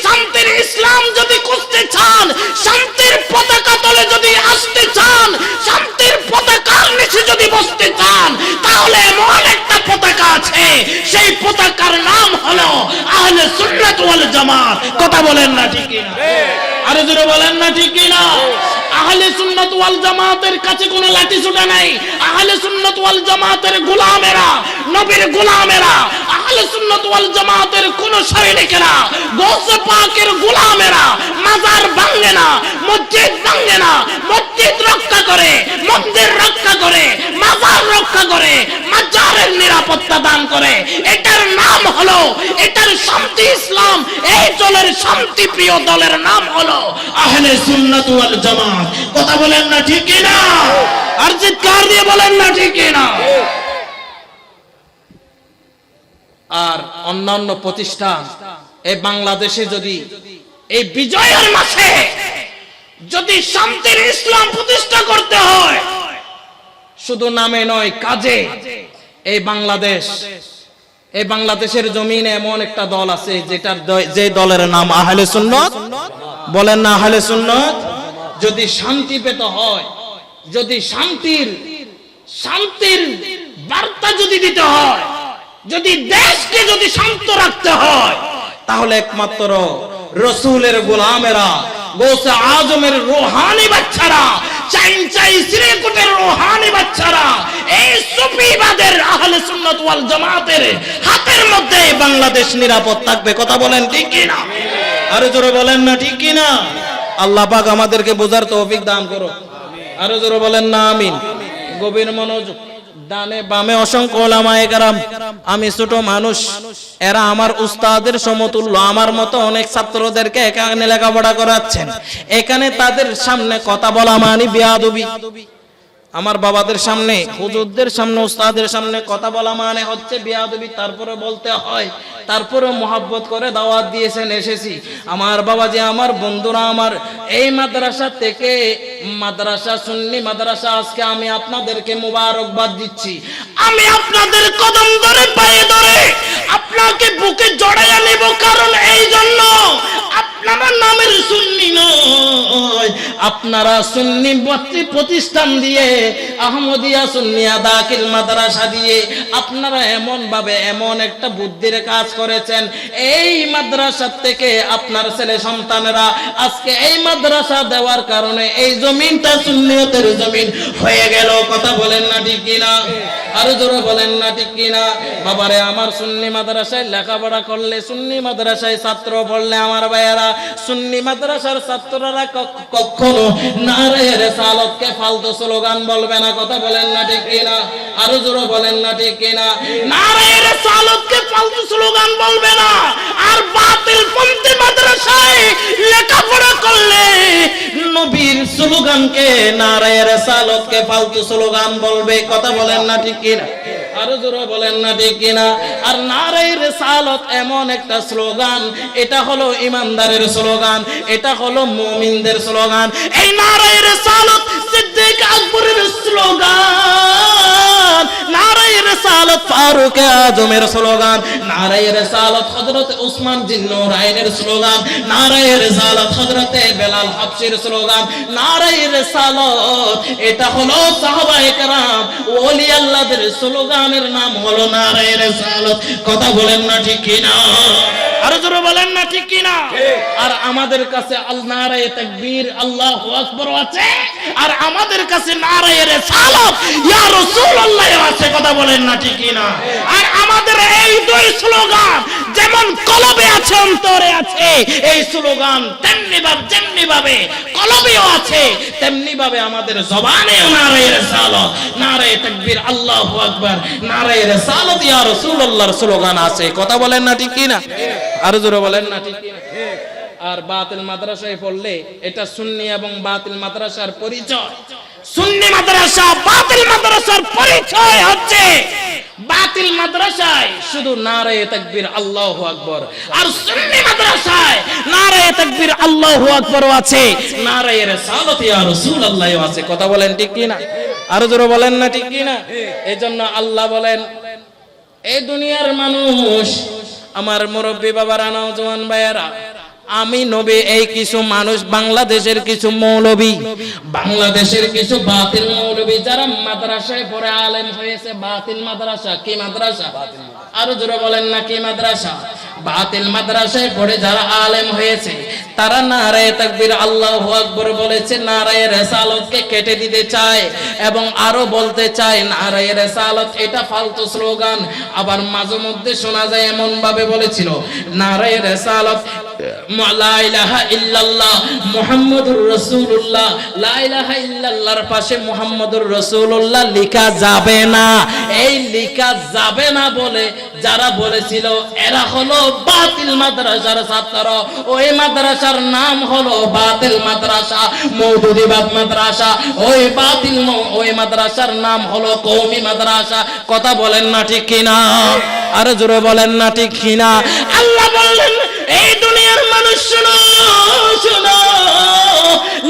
Speaker 1: শান্তির ইসলাম যদি খুঁজতে চান শান্তির পতাকা তলে যদি আসতে চান শান্তির পতাকার নিচে যদি বসতে চান তাহলে এমন একটা পতাকা আছে সেই পতাকার নাম হলো আহলে সুন্নাত ওয়াল জামাত কথা বলেন না ঠিক কিনা আরো জোরে বলেন না ঠিক কিনা আহলে সুন্নাত ওয়াল জামাতের কাছে কোনো লাঠি ছোটা নাই আহলে সুন্নাত ওয়াল জামাতের গোলামেরা নবীর গোলামেরা আহলে সুন্নাত ওয়াল জামাতের কোন সৈনিকেরা গৌসে পাকের গোলামেরা মাজার ভাঙে না মসজিদ ভাঙে না মসজিদ রক্ষা করে মন্দির রক্ষা করে মাজার রক্ষা করে মাজারের নিরাপত্তা দান করে এটার নাম হলো এটার শান্তি ইসলাম এই দলের শান্তি প্রিয় দলের নাম হলো আহলে সুন্নাত ওয়াল জামাত কথা বলেন না ঠিক কিনা আর চিৎকার দিয়ে বলেন না ঠিক কিনা আর অন্যান্য প্রতিষ্ঠান এই বাংলাদেশে যদি এই বিজয়ের মাসে যদি শান্তির ইসলাম প্রতিষ্ঠা করতে হয় শুধু নামে নয় কাজে এই বাংলাদেশের জমিনে এমন একটা দল আছে যে দলের নাম আহলে সুন্নাত বলেন না আহলে সুন্নাত যদি শান্তি পেতে হয় যদি শান্তির বার্তা যদি দিতে হয় যদি দেশকে যদি শান্ত রাখতে হয় তাহলে একমাত্র রাসূলের গোলামেরা গৌসে আজমের রূহানি বাচ্চারা চাই শ্রীকুটের রূহানি বাচ্চারা এই সুফিবাদের আহলে সুন্নাত ওয়াল জামাতের হাতের মধ্যে বাংলাদেশ নিরাপদ থাকবে কথা বলেন ঠিক কি না আরো জোরে বলেন না ঠিক কি না? আল্লাহ পাক আমাদেরকে বোঝার তৌফিক দান করো। আরো জোরে বলেন না আমিন। গভীর মনোযোগ। ডানে বামে অসংখ্য ওলামায়ে কেরাম, আমি ছোট মানুষ, এরা আমার উস্তাদের সমতুল্য। আমার মতো অনেক ছাত্রদেরকে এখানে লেখাপড়া করাচ্ছেন। এখানে তাদের সামনে কথা বলা মানে বেয়াদবি। আমার বাবাদের সামনে, হুজুরদের সামনে, উস্তাদের সামনে কথা বলা মানে হচ্ছে বেয়াদবি। তারপরে বলতে হয়, তারপরে মোহাব্বত করে দাওয়াত দিয়েছেন, এসেছি। আমার বাবাজি, আমার বন্ধুরা, আমার এই মাদ্রাসা থেকে, মাদ্রাসা সুন্নি মাদ্রাসা, আজকে আমি আপনাদেরকে মুবারকবাদ দিচ্ছি। আমি আপনাদের কদম ধরে, পায়ে ধরে আপনাকে বুকে জড়াইয়া নেব, কারণ এই জন্য আপনারা নামের সুন্নি নয়, আপনারা সুন্নি প্রতিষ্ঠান দিয়ে, আহমদিয়া সুন্নিয়া দাখিল মাদ্রাসা দিয়ে আপনারা এমন ভাবে এমন একটা বুদ্ধির কাজ করেছেন, এই মাদ্রাসা থেকে আপনার ছেলে সন্তানেরা আজকে এই মাদ্রাসা দেওয়ার কারণে এই জমিনটা সুন্নিয়তের জমিন হয়ে গেল। কথা বলেন না ঠিক কিনা? আরো জোরে বলেন না ঠিক কিনা? বাবারে আমার, সুন্নি মাদ্রাসায় লেখাপড়া করলে, সুন্নি মাদ্রাসায় ছাত্র পড়লে, আমার ভাইয়েরা, সুন্নি মাদ্রাসার ছাত্ররা কখনো নারায়ে রিসালাতকে ফালতু স্লোগান বলবে না। কথা বলেন না ঠিক কিনা? আরো জোরে বলেন না ঠিক কিনা? নারায়ে রিসালাতকে ফালতু স্লোগান বলবে না। আর বাতিল পন্থী মাদ্রাসায় লেখাপড়া করলে নবীর স্লোগানকে, নারায়ে রিসালাতকে ফালতু স্লোগান বলবে। কথা বলেন না ঠিক কিনা? আরো জোরে বলেন না ঠিক কিনা? আর নারায়ে রিসালাত এমন একটা স্লোগান, এটা হলো ইমানদারের স্লোগান, এটা হলো মুমিনদের স্লোগান। এই নারায়ে রিসালাত সিদ্দিক আকবরের স্লোগান, নারায়ে রিসালাত ফারুক আজমের স্লোগান, নারায়ে রিসালাত হযরত উসমান জিন্নুরাইনের স্লোগান, নারায়ে রিসালাত হযরত বেলাল হাবশির স্লোগান, নারায়ে রিসালাত এটা হলো সাহাবায়ে কেরাম ওলি আল্লাহদের স্লোগানের নাম হলো নারায়ে রিসালাত। কথা বলেন না ঠিক কিনা? আরো জোরে বলেন না ঠিক কিনা? আর আমাদের কাছে নারায়ে তাকবীর, আল্লাহু আকবার আছে, আর আমাদের কাছে নারায়ে রিসালাত ইয়া রাসূলুল্লাহ আছে। কথা বলেন না ঠিক কিনা? আর আমাদের এই দুই স্লোগান যেমন কলবে আছে, অন্তরে আছে, এই স্লোগান যেমনি ভাবে কলবেও আছে, তেমনি ভাবে আমাদের জবানেও নারায়ে রিসালাত, নারায়ে তাকবীর, আল্লাহু আকবার, নারায়ে রিসালাত ইয়া রাসূলুল্লাহর স্লোগান আছে। কথা বলেন না ঠিক কিনা? আরো জোরে বলেন না ঠিক কিনা? আর বাতিল মাদ্রাসায় পড়লে এটা সুন্নি এবং বাতিল মাদ্রাসার পরিচয়। সুন্নি মাদ্রাসা বাতিল মাদ্রাসার পরিচয় হচ্ছে, বাতিল মাদ্রাসায় শুধু নারায়ে তাকবীর, আল্লাহু আকবার, আর সুন্নি মাদ্রাসায় নারায়ে তাকবীর, আল্লাহু আকবার আছে, নারায়ে রিসালাত ইয়া রাসূলুল্লাহ আছে। কথা বলেন ঠিক কি না? আরো জোরে বলেন না ঠিক কি না? এজন্য আল্লাহ বলেন, এই দুনিয়ার মানুষ, আমার মুরব্বী বাবারা, নওজোয়ান ভাইয়েরা, আমি নবী, এই কিছু মানুষ, বাংলাদেশের কিছু মৌলবী, বাংলাদেশের কিছু বাতিল মৌলবী যারা মাদ্রাসায় পড়ে আলেম হয়েছে। বাতিল মাদ্রাসা কি মাদ্রাসা? আরো জোরে বলেন না কি মাদ্রাসা? বাতিল মাদ্রাসায় পড়ে যারা আলেম হয়েছে, তারা নারায়ে তাকবীর, আল্লাহু আকবার বলেছে, নারায়ে রিসালাতকে কেটে দিতে চায় এবং আরো বলতে চায় নারায়ে রিসালাত এটা ফালতু স্লোগান। আবার মাঝে মধ্যে শোনা যায় এমন ভাবে বলেছিল, নারায়ে রিসালাত লা ইলাহা ইল্লাল্লাহ মুহাম্মাদুর রাসূলুল্লাহ, লা ইলাহা ইল্লাল্লাহর পাশে মুহাম্মাদুর রাসূলুল্লাহ লেখা যাবে না। এই লেখা যাবে না বলে যারা বলেছিল, এরা হলো বাতিল মাদ্রাসার ছাত্র। ওই মাদ্রাসার নাম হলো বাতিল মাদ্রাসা, মওদুদিবাদ মাদ্রাসা। ওই মাদ্রাসার নাম হলো কওমি মাদ্রাসা। কথা বলেন না ঠিক কিনা? আরো জোরে বলেন না ঠিক কিনা? আল্লাহ বললেন, এই দুনিয়ার মানুষ শোনো, শোনো,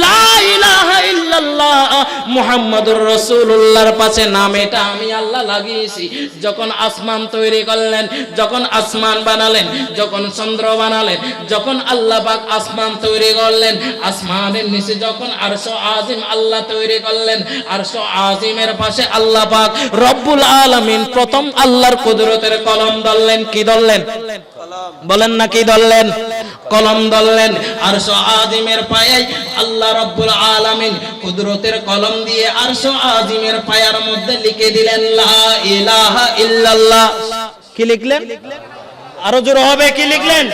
Speaker 1: লা ইলাহা ইল্লাল্লাহ মুহাম্মাদুর রাসূলুল্লাহর পাশে নাম এটা আমি আল্লাহ লাগিয়েছি। যখন আসমান তৈরি করলেন, যখন আসমান বানালেন, যখন চন্দ্র বানালেন, যখন আল্লাহ পাক আসমান তৈরি করলেন, আসমানের নিচে যখন আরশ আজিম আল্লাহ তৈরি করলেন, আরশ আজিমের পাশে আল্লাহ পাক রব্বুল আলামিন প্রথম আল্লাহর কুদরতের কলম ধরলেন। কি ধরলেন? বলেন না কি ধরলেন? কলম ধরলেন। আরশ আজিমের পায়ে আল্লাহ রব্বুল আলামিন কুদরতের কলম দিয়ে আরশ আজিমের পায়ার মধ্যে লিখে দিলেন, লা ইলাহা ইল্লাল্লাহ। কি লিখলেন? আরো জোরে হবে, কি লিখলেন?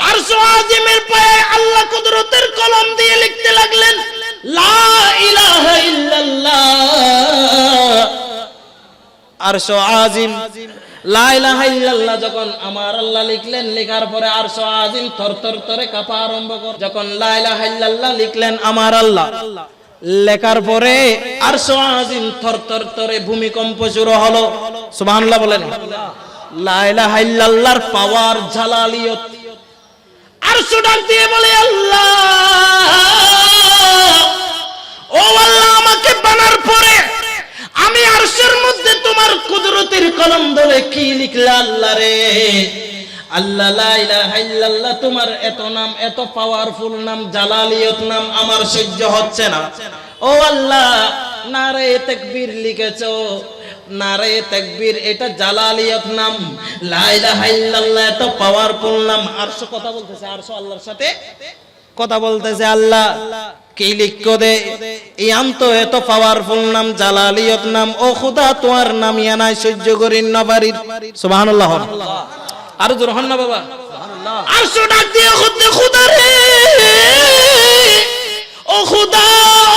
Speaker 1: আরশ আজিমের পায়ে আল্লাহ কুদরতের কলম দিয়ে লিখতে লাগলেন লা ইলাহা ইল্লাল্লাহ। আরশ আজিম লা ইলাহা ইল্লাল্লাহ যখন আমার আল্লাহ লিখলেন, লেখার পরে আরশ আজিম থরথর করে কাঁপা আরম্ভ করে। যখন লা ইলাহা ইল্লাল্লাহ লিখলেন আমার আল্লাহ, লেখার পরে আরশ আজিম থরথর করে ভূমিকম্প শুরু হলো। সুবহানাল্লাহ বলেন। লা ইলাহা ইল্লাল্লাহর পাওয়ার, জালালিয়ত। আরশ ডাক দিয়ে বলে আল্লাহ, ও আল্লাহ, আমাকে বানার পরে আমি আরশের মধ্যে তোমার কুদরতের কলম ধরে কি লিখলা আল্লাহ রে? আল্লাহ, লা ইলাহা ইল্লাল্লাহ তোমার এত নাম, এত পাওয়ারফুল নাম, জালালিয়ত নাম আমার সহ্য হচ্ছে না। ও আল্লাহ, নারে তাকবীর লিখেছো, নারে তাকবীর, এটা জালালিয়ত নাম। লা ইলাহা ইল্লাল্লাহ এত পাওয়ারফুল নাম। আরশ কথা বলতেছে, আরশ আল্লাহর সাথে কথা বলতেছে। আল্লাহ কি লিখো দে, ইয়াম তো এত পাওয়ারফুল নাম, জালালিয়ত নাম। ও খুদা, তোমার নাম ইয়ানাই সহ্য করিন না পারি। সুবহানাল্লাহ। আর জোর হন না বাবা। আরশ ডাক দিয়ে খুদে, খুদা রে, ও খুদা,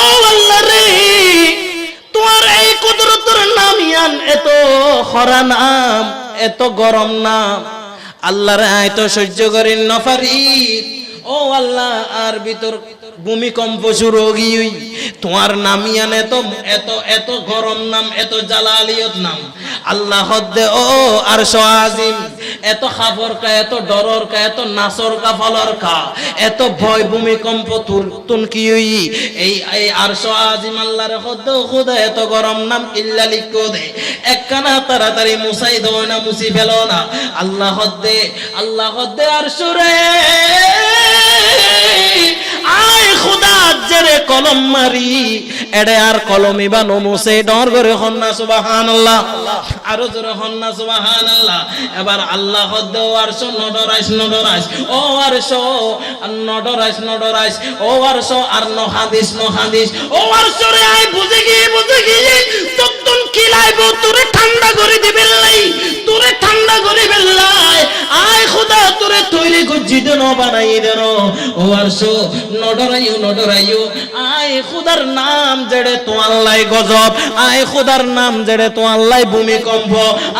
Speaker 1: ও আল্লাহ রে, তোমার এই কুদরতের নাম ইয়ান এত খরা নাম, এত গরম নাম। আল্লাহ রে, এত সহ্য করিন না পারি। ও আল্লাহ, আর ভিতর ভূমিকম্প শুরু হই, তোমার নাম ইয়ান এত এত এত গরম নাম, এত জালালিয়ত নাম। আল্লাহ হদ্দে, ও আরশ আজিম, এত খাবর কা, এত ডরর কা, এত নাসর কা, ফলর কা, এত ভয় ভূমিকম্প তুন কি হই এই আরশ আজিম আল্লাহর হদ্দে খুদা এত গরম নাম ইল্লা লিখো দে, একখানা তাড়াতাড়ি মুছাই দাও না, মুছি ফেলো না। আল্লাহ হদ্দে, আল্লাহ হদ্দে আরশ রে, আয় খুদা জেরে কলম মারি, এডে আর কলমই বা নমুছে ডর করে হন্না সুবহানাল্লাহ। আরো জোরে হন্না সুবহানাল্লাহ। এবার আল্লাহ হদ্দে, ও আরশ নডরাইস, নডরাইস, ও আরশ নডরাইস, নডরাইস, ও আরশ আর নহাদিস, নহাদিস, ও আরশ রে, আয় বুঝে গিয়ে, বুঝে গিয়ে তখন কি লাইব, তোরে ঠান্ডা করে দিবেন লাই, তোরে ঠান্ডা করে বেল্লাই। আয় খুদা, তোরে তৈরি গুজি দেন, বানাই দেন। ও আরশ নডরাইও, নডরাইও, আয় খুদার নাম জেড়ে তো আল্লাহ গজব, আয় খুদার নাম জেড়ে তো আল্লাহ ভূমিকম্প,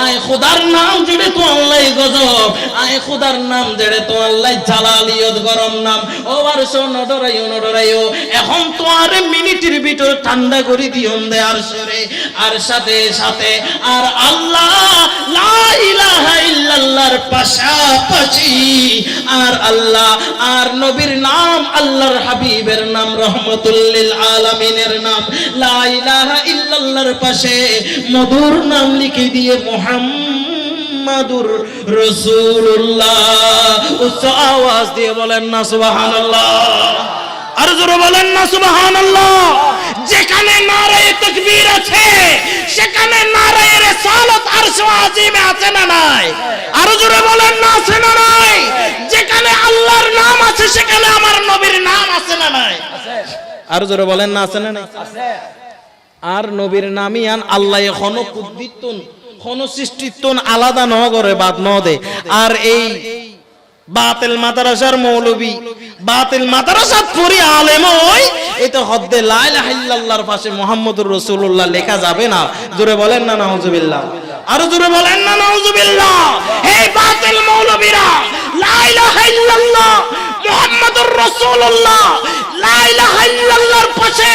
Speaker 1: আয় খুদার নাম জেড়ে তো আল্লাহ গজব, আয় খুদার নাম জেড়ে তো আল্লাহ জালালিয়ত গরম নাম। ও আরশ নডরাইও, নডরাইও, এখন তো আর মিনিটের ভিতর ঠান্ডা করে দিয়ন দে আরশ রে। আর সাথে সাথে আর আল্লাহ লা ইলাহা ইল্লাল্লাহর পাশাপাশি আর আল্লাহ আর নবীর নাম, আল্লাহর হাবিবের নাম, রহমাতুল লিল আলামিনের নাম, লা ইলাহা ইল্লাল্লাহর পাশে মধুর নাম লিখে দিয়ে মুহাম্মাদুর রাসূলুল্লাহ। উচ্চ আওয়াজ দিয়ে বলেন না সুবহানাল্লাহ। আর জোরে বলেন না সুবহানাল্লাহ। যেখানে নারায়ে তাকবীর আছে, সেখানে নারায়ে রিসালাত আরশ আজিমে আছে না নাই? আর জোরে বলেন না, আছে না নাই? যেখানে আল্লাহর নাম আছে, সেখানে আমার নবীর নাম আছে না নাই? আর জোরে বলেন না, আছে না নাই? আর নবীর নামই আন আল্লাহ এখনো কুদ্দিতুন, কোন সৃষ্টিত্বন আলাদা ন করে বাদ ন দে। আর এই বাতিল মাদ্রাসার মৌলবী, বাতিল মাদ্রাসা পড়ি আলেম হই, এই তো হদ্দে লা ইলাহা ইল্লাল্লাহর পাশে মুহাম্মদুর রাসূলুল্লাহ লেখা যাবে না। জোরে বলেন না নাউজুবিল্লাহ। আর জোরে বলেন না নাউজুবিল্লাহ। এই বাতিল মৌলবীরা লা ইলাহা ইল্লাল্লাহ মুহাম্মদুর রাসূলুল্লাহ, লা ইলাহা ইল্লাল্লাহর পাশে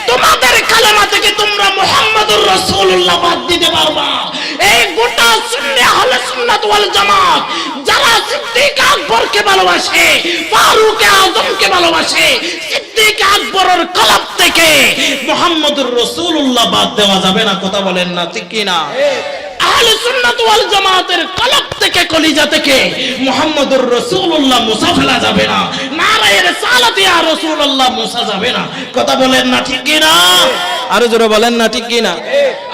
Speaker 1: তোমাদের কালেমা থেকে তোমরা মুহাম্মদুর রাসূলুল্লাহ বাদ দিতে পারবা। এই গোটা সুন্নি আহলে সুন্নাত ওয়াল জামাত যারা সিদ্দিক আকবরকে ভালোবাসে, ফারুক আযমকে ভালোবাসে, সিদ্দিক আকবরের কলব থেকে মুহাম্মদুর রাসূলুল্লাহ বাদ দেওয়া যাবে না। কথা বলেন না, ঠিক কি না? আহলে সুন্নাত ওয়াল জামাতের কলব থেকে, কলিজা থেকে মুহাম্মদুর রাসূলুল্লাহ মুছা ফেলা যাবে না। নারায়ে রিসালাত ইয়া রাসূলুল্লাহ মুছা যাবে না। কথা বলেন না, ঠিক কি না? আরো জোরে বলেন না, ঠিক কি না?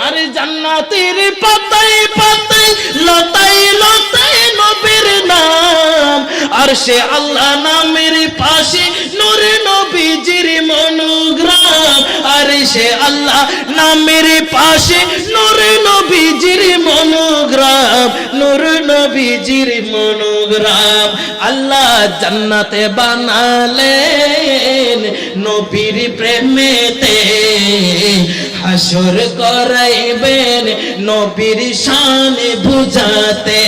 Speaker 1: আরে জান্নাতের পাতায় পাতায়, লতায় লতায় নবীর নাম, আর সে আল্লাহ নামের পাশে নূরে নবীজির মনোগ্রাম, আর সে আল্লাহ নামের পাশে নূর নবীজির মনোগ্রাম, নূর নবীজির মনোগ্রাম। আল্লাহ জান্নাতে বানালেন নবীর প্রেমেতে, হাসর করাইবেন নবীর শান বুঝাতে।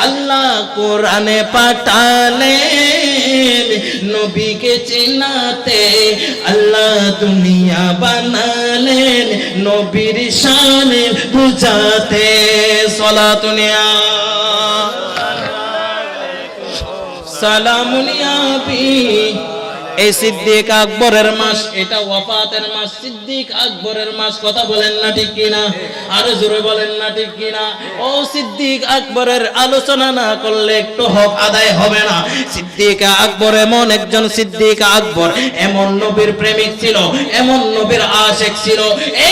Speaker 1: আল্লাহ কোরআনে পাঠালেন নবীকে চিনাতে, আল্লাহ দুনিয়া বানালেন নবীর শান বুঝাতে। সালাতুন ইয়া সালামুন ইয়া বি। এই সিদ্দিক আকবরের মাস, এটা ওয়াফাতের মাস, সিদ্দিক আকবরের মাস। কথা বলেন না ঠিক কিনা? আরো জোরে বলেন না ঠিক কিনা? ও সিদ্দিক আকবরের আলোচনা না করলে একটু হক আদায় হবে না। সিদ্দিক আকবর এমন একজন সিদ্দিক আকবর, এমন নবীর প্রেমিক ছিল, এমন নবীর আশিক ছিল। এ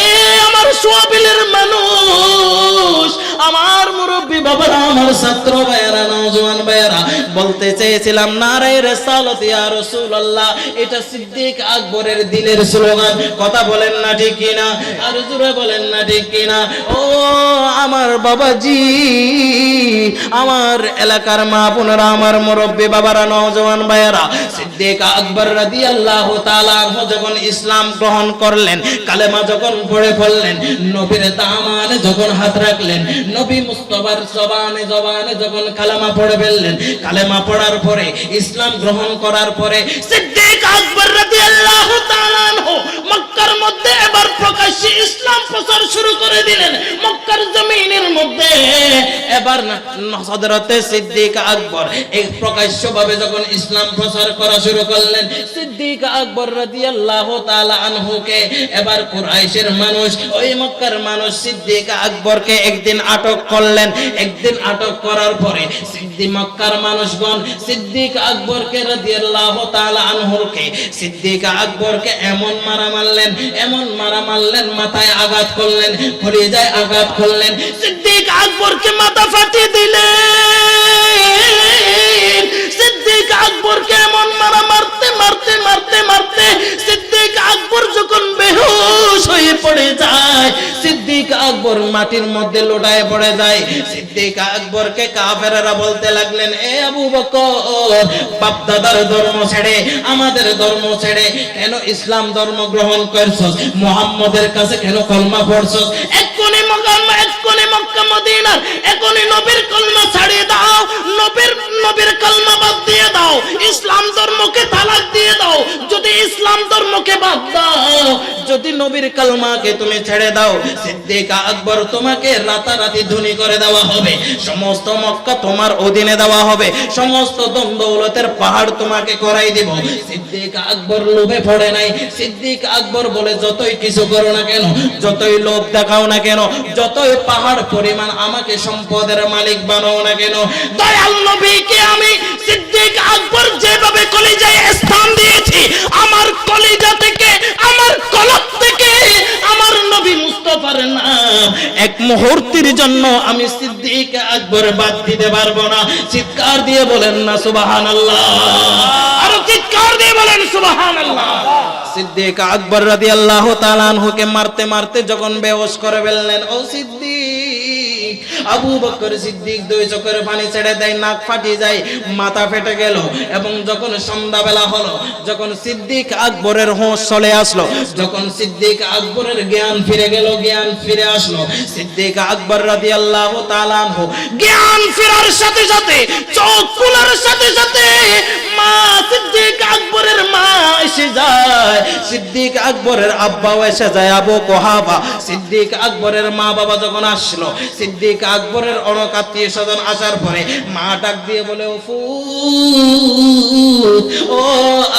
Speaker 1: আমার সোয়াবিলের মানুষ, আমার মুরব্বী বাবারা, আমার ছাত্র ভাইয়েরা, নওজোয়ান ভাইয়েরা, বলতে চেয়েছিলাম নারায়ে রিসালাত ইয়া রাসূলুল্লাহ। এটা সিদ্দিক আকবরের দিলের স্লোগান। কথা বলেন না ঠিক কিনা? আর জোরে বলেন না ঠিক কিনা? ও আমার বাবাজি, আমার এলাকার মা বোনেরা, আমার মুরব্বী বাবারা, নওজোয়ান ভাইয়েরা, সিদ্দিক আকবর রাদিয়াল্লাহু তাআলা আনহু যখন ইসলাম গ্রহণ করলেন, কালেমা যখন পড়ে ফেললেন, নবীর দামানে যখন হাত রাখলেন, নবী মুস্তাফার জবানে জবানে যখন কালেমা পড়ে ফেললেন, কালেমা পড়ার পরে, ইসলাম গ্রহণ করার পরে সিদ্দিক আকবর রাদিয়াল্লাহু তাআলা আনহু মক্কার মধ্যে এবার প্রকাশ্যে ইসলাম প্রচার শুরু করে দিলেন। মক্কার জমিনের মধ্যে এবার হযরতে সিদ্দিক আকবর এই প্রকাশ্যভাবে যখন ইসলাম প্রচার করা শুরু করলেন, সিদ্দিক আকবর রাদিয়াল্লাহু তাআলা আনহুকে এবার কুরাইশের মানুষ, ওই মক্কার মানুষ সিদ্দিক আকবরকে একদিন আটক করলেন। একদিন আটক করার পরে সিদ্দিক মক্কার মানুষগণ সিদ্দিক আকবরকে রাদিয়াল্লাহু তাআলা আনহুকে, সিদ্দিক আকবরকে এমন মারা মারলেন, এমন মারা মারলেন, মাথায় আঘাত করলেন, কলিজায় আঘাত করলেন, সিদ্দিক আকবরকে মাথা ফাটিয়ে দিলেন। সিদ্দিক আকবরকে এমন মারা মারতে মারতে মারতে মারতে সিদ্দিক আকবর যখন বেহুশ হয়ে পড়ে যায়, সিদ্দিক আকবর মাটির মধ্যে লোটায় পড়ে যায়। সিদ্দিক আকবরকে কাফেররা বলতে লাগলেন, এ আবু বকর, বাপ দাদার ধর্ম ছেড়ে, আমাদের ধর্ম ছেড়ে কেন ইসলাম ধর্ম গ্রহণ করছস? মুহাম্মদের কাছে কেন কলমা পড়ছস? এক্ষুনি মক্কা মদিনার এখনই নবীর কলমা ছাড়িয়ে দাও, নবীর কলমা বাদ দিয়ে দাও, ইসলাম ধর্মকে তালাক দিয়ে দাও। যদি ইসলাম ধর্মকে বাদ দাও, যদি নবীর কলমাকে তুমি ছেড়ে দাও, সিদ্দিক আকবর তোমাকে রাতারাতি ধনী করে দেওয়া হবে, সমস্ত মক্কা তোমার অধীনে দেওয়া হবে, সমস্ত দৌলতের পাহাড় তোমাকে করাই দিব। সিদ্দিক আকবর লোভে পড়ে নাই। সিদ্দিক আকবর বলে, যতই কিছু করো না কেন, যতই লোভ দেখাও না কেন, যতই পাহাড় পরিমাণ আমাকে সম্পদের মালিক বানাও না কেন, দয়াল নবীকে আমি সিদ্দিক আকবর যেভাবে কলিজায় স্থান দিয়েছি, আমার কলিজা থেকে, আমার কলব থেকে আমার নবী মুস্তাফার নাম এক মুহূর্তের জন্য আমি সিদ্দিক আকবর বাদ দিতে পারবো না। চিৎকার দিয়ে বলেন না সুবহানাল্লাহ? আর চিৎকার দিয়ে বলেন সুবহানাল্লাহ? সিদ্দিক আকবর রাদিয়াল্লাহু তাআলা আনহুকে মারতে মারতে যখন বেহুশ করে ফেললেন, ও সিদ্দিক, আবু বকর সিদ্দিক দুই চোখের পানি ছেড়ে দেয়, নাক ফাটি যায়, মাথা ফেটে গেল। এবং যখন সন্ধ্যাবেলা হলো, যখন সিদ্দিক আকবরের হোশ চলে আসলো, যখন সিদ্দিক আকবরের জ্ঞান ফিরে গেল, জ্ঞান ফিরে আসলো, সিদ্দিক আকবর রাদিয়াল্লাহু তাআলা আনহু জ্ঞান ফেরার সাথে সাথে, চোখ খোলার সাথে সাথে মা সিদ্দিক আকবরের মা এসে যায়, সিদ্দিক আকবরের আব্বাও এসে যায়, আবু কুহাফা। সিদ্দিক আকবরের মা বাবা যখন আসলো, সিদ্দিক আকবরের অনেক আত্মীয় স্বজন আসার পরে মা ডাক দিয়ে বলে, ও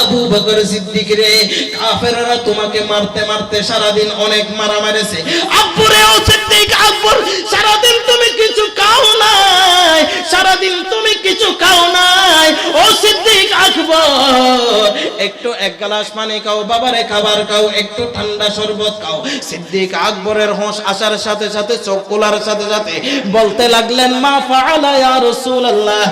Speaker 1: আবু বকর সিদ্দিক রে, কাফেররা তোমাকে মারতে মারতে সারাদিন অনেক মারা মেরেছে। আব্বুরে, ও সিদ্দিক আকবর, সারাদিন তুমি কিছু খাও নাই, সারাদিন তুমি কিছু খাও নাই। ও সিদ্দিক আকবর, একটু এক গ্লাস পানি খাও, বাবারে খাবার খাও, একটু ঠান্ডা শরবত খাও। সিদ্দিক আকবরের হোশ আসার সাথে সাথে, চোখ খোলার সাথে সাথে বলতে লাগলেন, মা ফাআলা ইয়া রাসূলুল্লাহ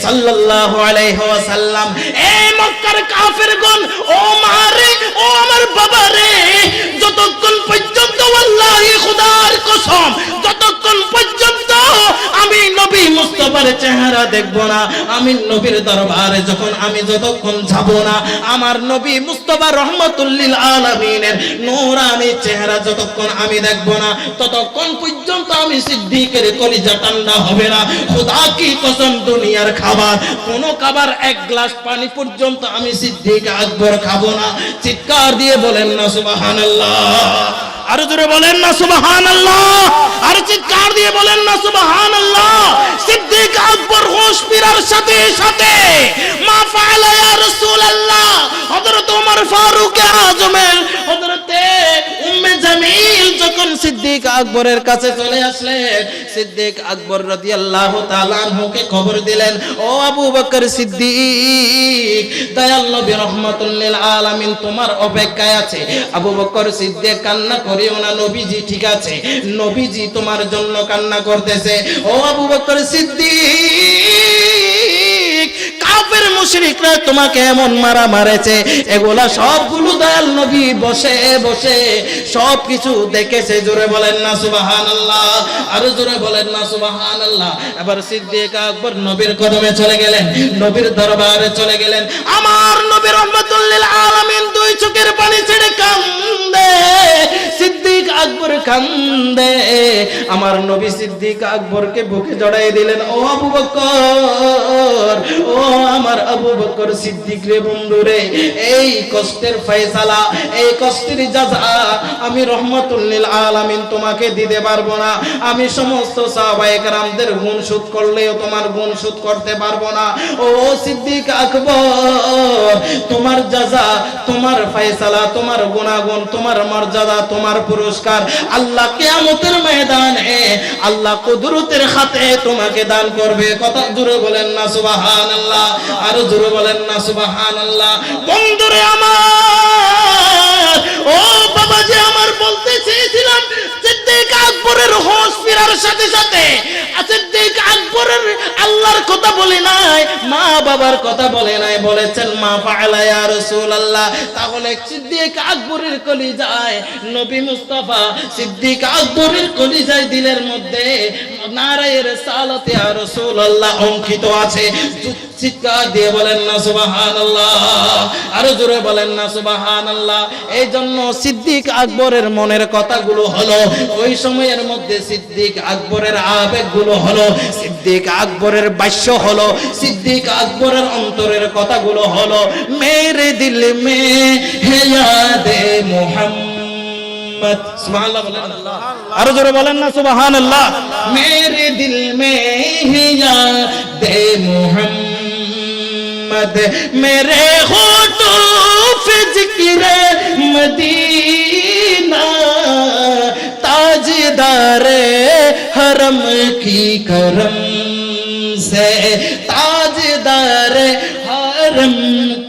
Speaker 1: সাল্লাল্লাহু আলাইহি ওয়াসাল্লাম, এই মক্কার কাফেরগণ, ও মা রে, ও আমার বাবা রে, যত দেখব না, আমি নবীর দরবারে যতক্ষণ যাব না, আমার নবী মুস্তাফা রহমাতুল্লিল আলামিনের নূরানি চেহারা যতক্ষণ আমি দেখব না, ততক্ষণ পর্যন্ত আমি সিদ্দিকের কলিজা ঠান্ডা হবে না। খোদা কি কসম, দুনিয়ার খাবার, কোন খাবার, এক গ্লাস পানি পর্যন্ত আমি সিদ্দিক আকবর খাবো না। চিৎকার দিয়ে বলেন না সুবহানাল্লাহ, আরো জোরে বলেন না সুবহানাল্লাহ, আর চিৎকার দিয়ে বলেন না সুবহানাল্লাহ। সিদ্দিক আকবর হোশ ফেরার সাথে সাথে মা ফাআলা ইয়া রাসূলুল্লাহ, হযরত ওমর ফারুক আজমের হযরতে উম্মে জামিল যখন সিদ্দিক আকবরের কাছে চলে আসলেন, সিদ্দিক আকবর রাদিয়াল্লাহু তাআলা আনহুকে খবর দিলেন, ও আবু বকর সিদ্দিক, দয়াল নবী রহমাতুল লিল আলামিন তোমার অপেক্ষায় আছে। আবু বকর সিদ্দিক, কান্না করিও না, নবীজি ঠিক আছে, নবীজি তোমার জন্য কান্না করতেছে। ও আবু বকর সিদ্দিক, কাফের মুশরিকরা তোমাকে এমন মারা মারেছে, এগুলা সবগুলো দয়াল নবী বসে বসে সব কিছু দেখেছে। জোরে বলেন না সুবহানাল্লাহ, আরো জোরে বলেন না সুবহানাল্লাহ। এবার সিদ্দিক আকবর নবীর কদমে চলে গেলেন, নবীর দরবারে চলে গেলেন। আমার নবী রহমাতুল লিল আলামিন দুই চোখের পানি ছেড়ে কান্দে, সিদ্দিক আকবর কান্দে। আমার নবী সিদ্দিক আকবরকে বুকে জড়াই দিলেন। ও আবু বকর, ও আমার আবু বকর সিদ্দিক রে, বন্ধু রে, এই কষ্টের ফয়সালা, এই কষ্টের জাযা আমি রহমাতুল লিল আলামিন তোমাকে দিতে পারবো না। আমি সমস্ত সাহাবায়ে কেরামদের গুণ শোধ করলেও তোমার গুণ শোধ করতে পারবো না। ও সিদ্দিক আকবর, তোমার জাযা, তোমার ফয়সালা, তোমার গুণাগুণ, তোমার মর্যাদা, তোমার পুরস্কার আল্লাহ কিয়ামতের ময়দানে আল্লাহ কুদরতের হাতে তোমাকে দান করবে। কথা জোরে বলেন না সুবহানাল্লাহ, আরো জোরে বলেন না সুবহানাল্লাহ। বন্ধুরে আমার, ও বাবাজি আমার, বলতে চেয়েছিলাম সিদ্দিক আকবরের হোশ ফেরার সাথে সাথে সিদ্দিক আকবরের আল্লাহর কথা বলে নাই, মা বাবার কথা বলে নাই, বলেছেন মা ফাআলা ইয়া রাসূলুল্লাহ। তাহলে সিদ্দিক আকবরের কলিজায় নবী মুস্তাফা সিদ্দিক আকবরের কলিজায় দিলের মধ্যে নারায়ে রিসালাত ইয়া রাসূলুল্লাহ অঙ্কিত আছে। চিৎকার দিয়ে বলেন না সুবহানাল্লাহ, আরো জোরে বলেন না সুবহানাল্লাহ। এই জন্য সিদ্দিক আকবরের মনের কথাগুলো হলো, ওই সময়ের মধ্যে সিদ্দিক আকবরের আবেগগুলো হলো, সিদ্দিক আকবরের বাক্য হলো, সিদ্দিক আকবরের অন্তরের কথাগুলো হলো, মেরে দিল মে হে ইয়াদে মুহাম্মদ, সুবহানাল্লাহ বলেন, আরো জোরে বলেন না সুবহানাল্লাহ। মেরে দিল মে হে ইয়াদে মুহাম্মদ, মেরে होठों पे जिक्र मदीना, ताजदार हरम की करम से, ताजदार हरम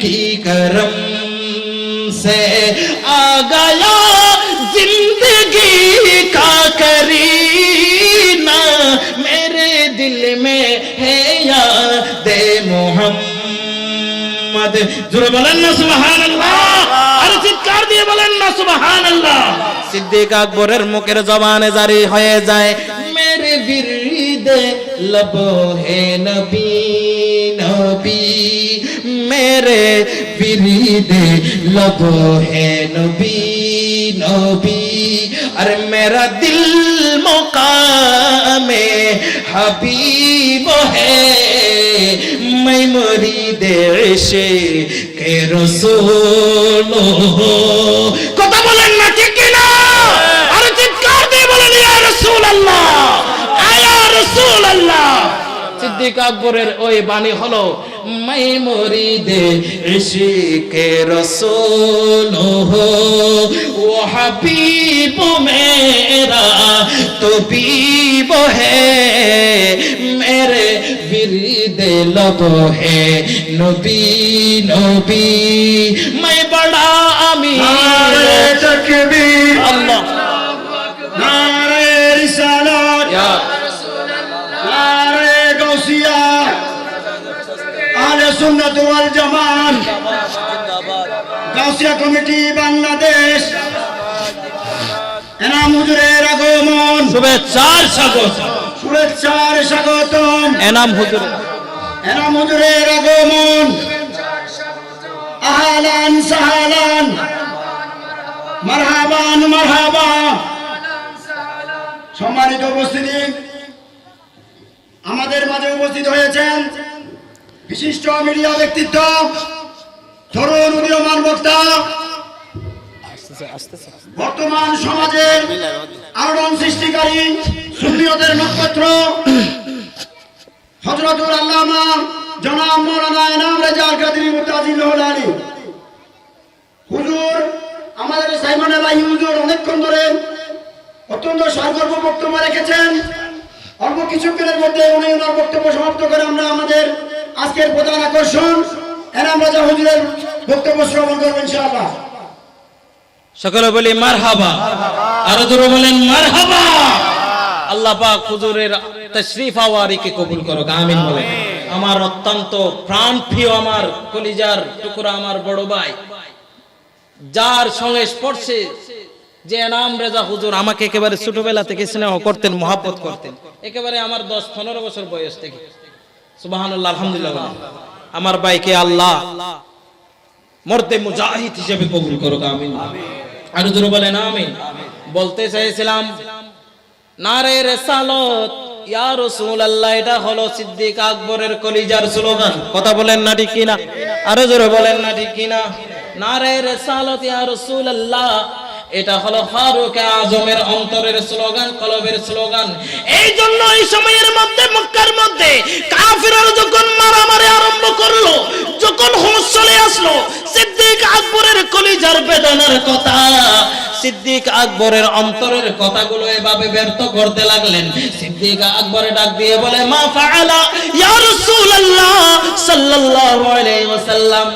Speaker 1: की करम से आ गया जिंदगी का करीना, मेरे दिल में है याद मोहम्मद। জোরে বলেন না সুবহানাল্লাহ, আর চিৎকার দিয়ে বলেন না সুবহানাল্লাহ। সিদ্দিক আকবরের মুখের জবানে জারি হয়ে যায়, মেরে বিরদে লবো হে নবী নবী, মেরে বিরদে লবো হে নবী নবী, আর মেরা দিল মুকামে হাবিব হে, मैं मुरीद इश्क़ रसूल हो। কথা বলেন না ঠিক কি না, আর চিৎকার দিয়ে বলেন ইয়া রাসূলুল্লাহ, ইয়া রাসূলুল্লাহ। সিদ্দিক আকবরের ওই বাণী হলো, मैं मुरीद इश्क़ रसूल हो, वो हबीब मेरा तबीब है, मेरे विरद लब है नबी नबी, मैं बड़ा अमीर। तकबीर, अल्लाह, नारे रिसालत, नारे गौसिया, আহলে সুন্নাত ওয়াল জামাত, গাউসিয়া কমিটি বাংলাদেশ, এনাম হুজুরের আগমন, শুভেচ্ছার স্বাগত, শুভেচ্ছার স্বাগতম। এনাম হুজুর
Speaker 4: এনাম হুজুরের আগমন আহলান সাহলান মারহাবান মারহাবা। সম্মানিত উপস্থিতি, আমাদের মাঝে উপস্থিত হয়েছেন বিশিষ্ট মিডিয়া ব্যক্তিত্ব, তরুণ উদীয়মান বক্তা, বর্তমান সমাজের আলোড়ন সৃষ্টিকারী সুন্নিয়তের নক্ষত্র হযরতুল আল্লামা জনাব মাওলানা এনাম রেজা কাদরী মুতাজিল্লাহুল আলী হুজুর, আমাদের সাইমন আলাই হুজুর অনেকক্ষণ ধরে অত্যন্ত সারগর্ভ বক্তব্য রেখেছেন। অল্প কিছুক্ষণের মধ্যে উনি ওনার বক্তব্য সমাপ্ত করে আমরা আমাদের আজকের প্রধান আকর্ষণ এনাম রেজা হুজুরের বক্তব্য শ্রবণ করব ইনশাআল্লাহ।
Speaker 1: সকলে বলি মারহাবা, আরো জোরে বলেন মারহাবা। আল্লাহ পাক হুজুরের তাশরীফ আওয়ারিকে কবুল করুক, আমিন বলেন। আমার অত্যন্ত প্রাণপ্রিয়, আমার কলিজার টুকরা, আমার বড় ভাই, যার সঙ্গে স্পর্শে যে এনাম রেজা হুজুর আমাকে একেবারে ছোটবেলা থেকে স্নেহ করতেন, মহব্বত করতেন, একেবারে আমার 10-15 বছর বয়স থেকে। সুবহানাল্লাহ, আলহামদুলিল্লাহ বলেন। আমার ভাইকে আল্লাহ মর্দে মুজাহিদ হিসেবে কবুল করুক, আমিন। আর জোরে বলেন আমিন। বলতে চাইছিলাম নারে রিসালাত ইয়া রাসূলুল্লাহ, এটা হলো সিদ্দিক আকবরের কলিজার স্লোগান। কথা বলেন না ঠিক কিনা? আরো জোরে বলেন না ঠিক কিনা? নারে রিসালাত ইয়া রাসূলুল্লাহ, এটা হলো ফারুক আজমের অন্তরের স্লোগান, কলবের স্লোগান। এই জন্য এই সময়ের মধ্যে মক্কার মধ্যে কাফিররা যখন মারামারি আরম্ভ করলো, যখন হুঁশ চলে আসলো, সিদ্দিক আকবরের কলিজার বেদনার কথা, সিদ্দিক আকবরের অন্তরের কথাগুলো এভাবে ব্যর্থ করতে লাগলেন। সিদ্দিক আকবরে ডাক দিয়ে বলে, মা ফাআলা ইয়া রাসূলুল্লাহ সাল্লাল্লাহু আলাইহি ওয়াসাল্লাম,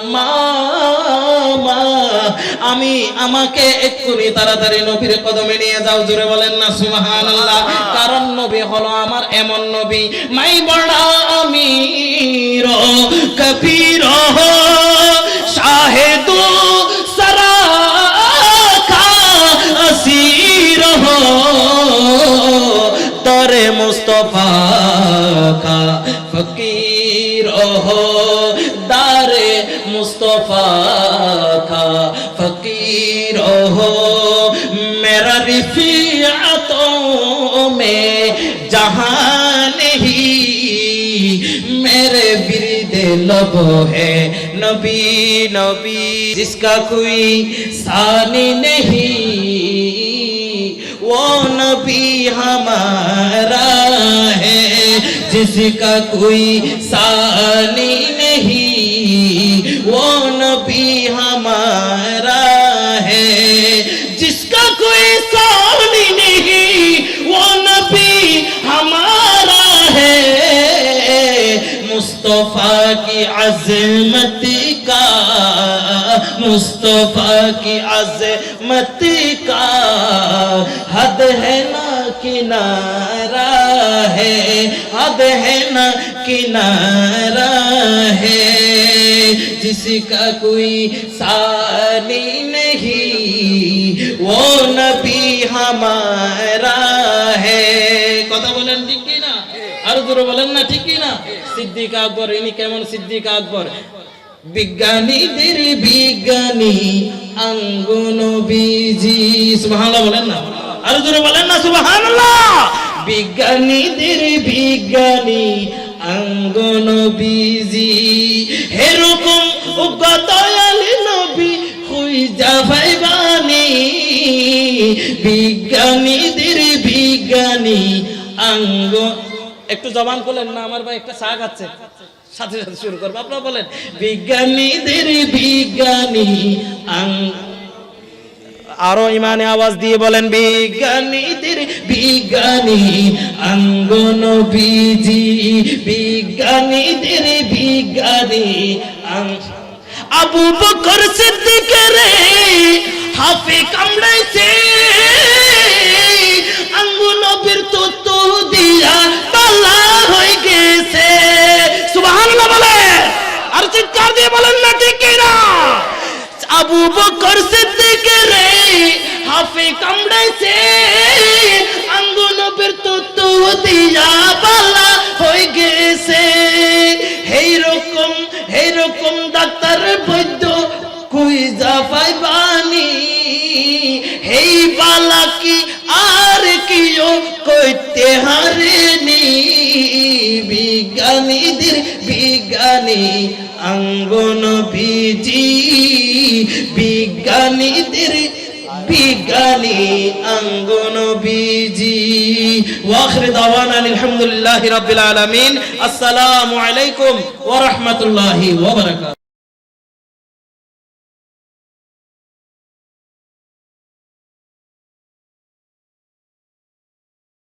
Speaker 1: আমি আমাকে এক্ষুনি তাড়াতাড়ি নবীর কদমে নিয়ে যাও। জোরে বলেন না সুবহানাল্লাহ। কারণ নবী হলো আমার এমন নবী, মাই বড়া আমির কবির শাহেদু সারা আসির তরে মুস্তফা কা ফকির দারে মুস্তফা কা ফকির মেরা रिफ़ियतों में जहां नहीं मेरे बिरदे लब है नबी नबी जिसका कोई सानी नहीं वो नबी हमारा है जिसका कोई सानी नहीं वो नबी हमारा है जिसका कोई सानी नहीं वो नबी हमारा है मुस्तफा की अज़मत का मुस्तफा की अज़मत का हद है ना किनारा है हद है ना किनारा है जिसका कोई सानी नहीं वो नबी हमारा है। কথা বলেন ঠিক কি না? আর জোরে বলেন না ঠিক কি না? সিদ্দিক আকবর, ইনি কেমন সিদ্দিক আকবর? বিজ্ঞানীদের বিজ্ঞানী আঙ্গু নবীজি। সুবহানাল্লাহ বলেন না? আর জোরে বলেন না সুবহানাল্লাহ। বিজ্ঞানীদের বিজ্ঞানী আঙ্গু নবীজি, এরকম দয়াল নবী খুঁজা পাইবানি। বিজ্ঞানীদের বিজ্ঞানী আঙ্গ, একটু জবান করলেন না আমার ভাই, একটা চা খাচ্ছে, সাথে সাথে শুরু করবো। আপনারা বলেন বিজ্ঞানীদের বিজ্ঞানী আরো ইমানে আওয়াজ দিয়ে বলেন বিজ্ঞানীদের বিজ্ঞানী আঙ্গ নবীজি বিজ্ঞানীদের বিজ্ঞানী আবু বকর সিদ্দিক রে হাফে কামড়াইছে আঙ্গ নবীর তো দিয়া বালা হয়ে গেছে। সুবহানাল্লাহ বলেন, আর চিৎকার দিয়ে বলেন না ঠিক কি না? আবু বকর সিদ্দিক রে হাফে কামড়াইছে আঙ্গুল নবীর তত্ত্ব দিয়া বালা হয়ে গেছে এই রকম ডাক্তার বৈদ্য কই যা পাইবানি হেই বালা কি আর কিও কইতে হারেনি বিজ্ঞানীদের বিজ্ঞানী আঙ্গন বিজি বিজ্ঞানীদের বিজ্ঞানী আঙ্গন বিজি ওয়া আখির দাওয়ানা আলহামদুলিল্লাহি রাব্বিল আলামিন আসসালামু আলাইকুম ওয়া রাহমাতুল্লাহি ওয়া বারাকাতুহু।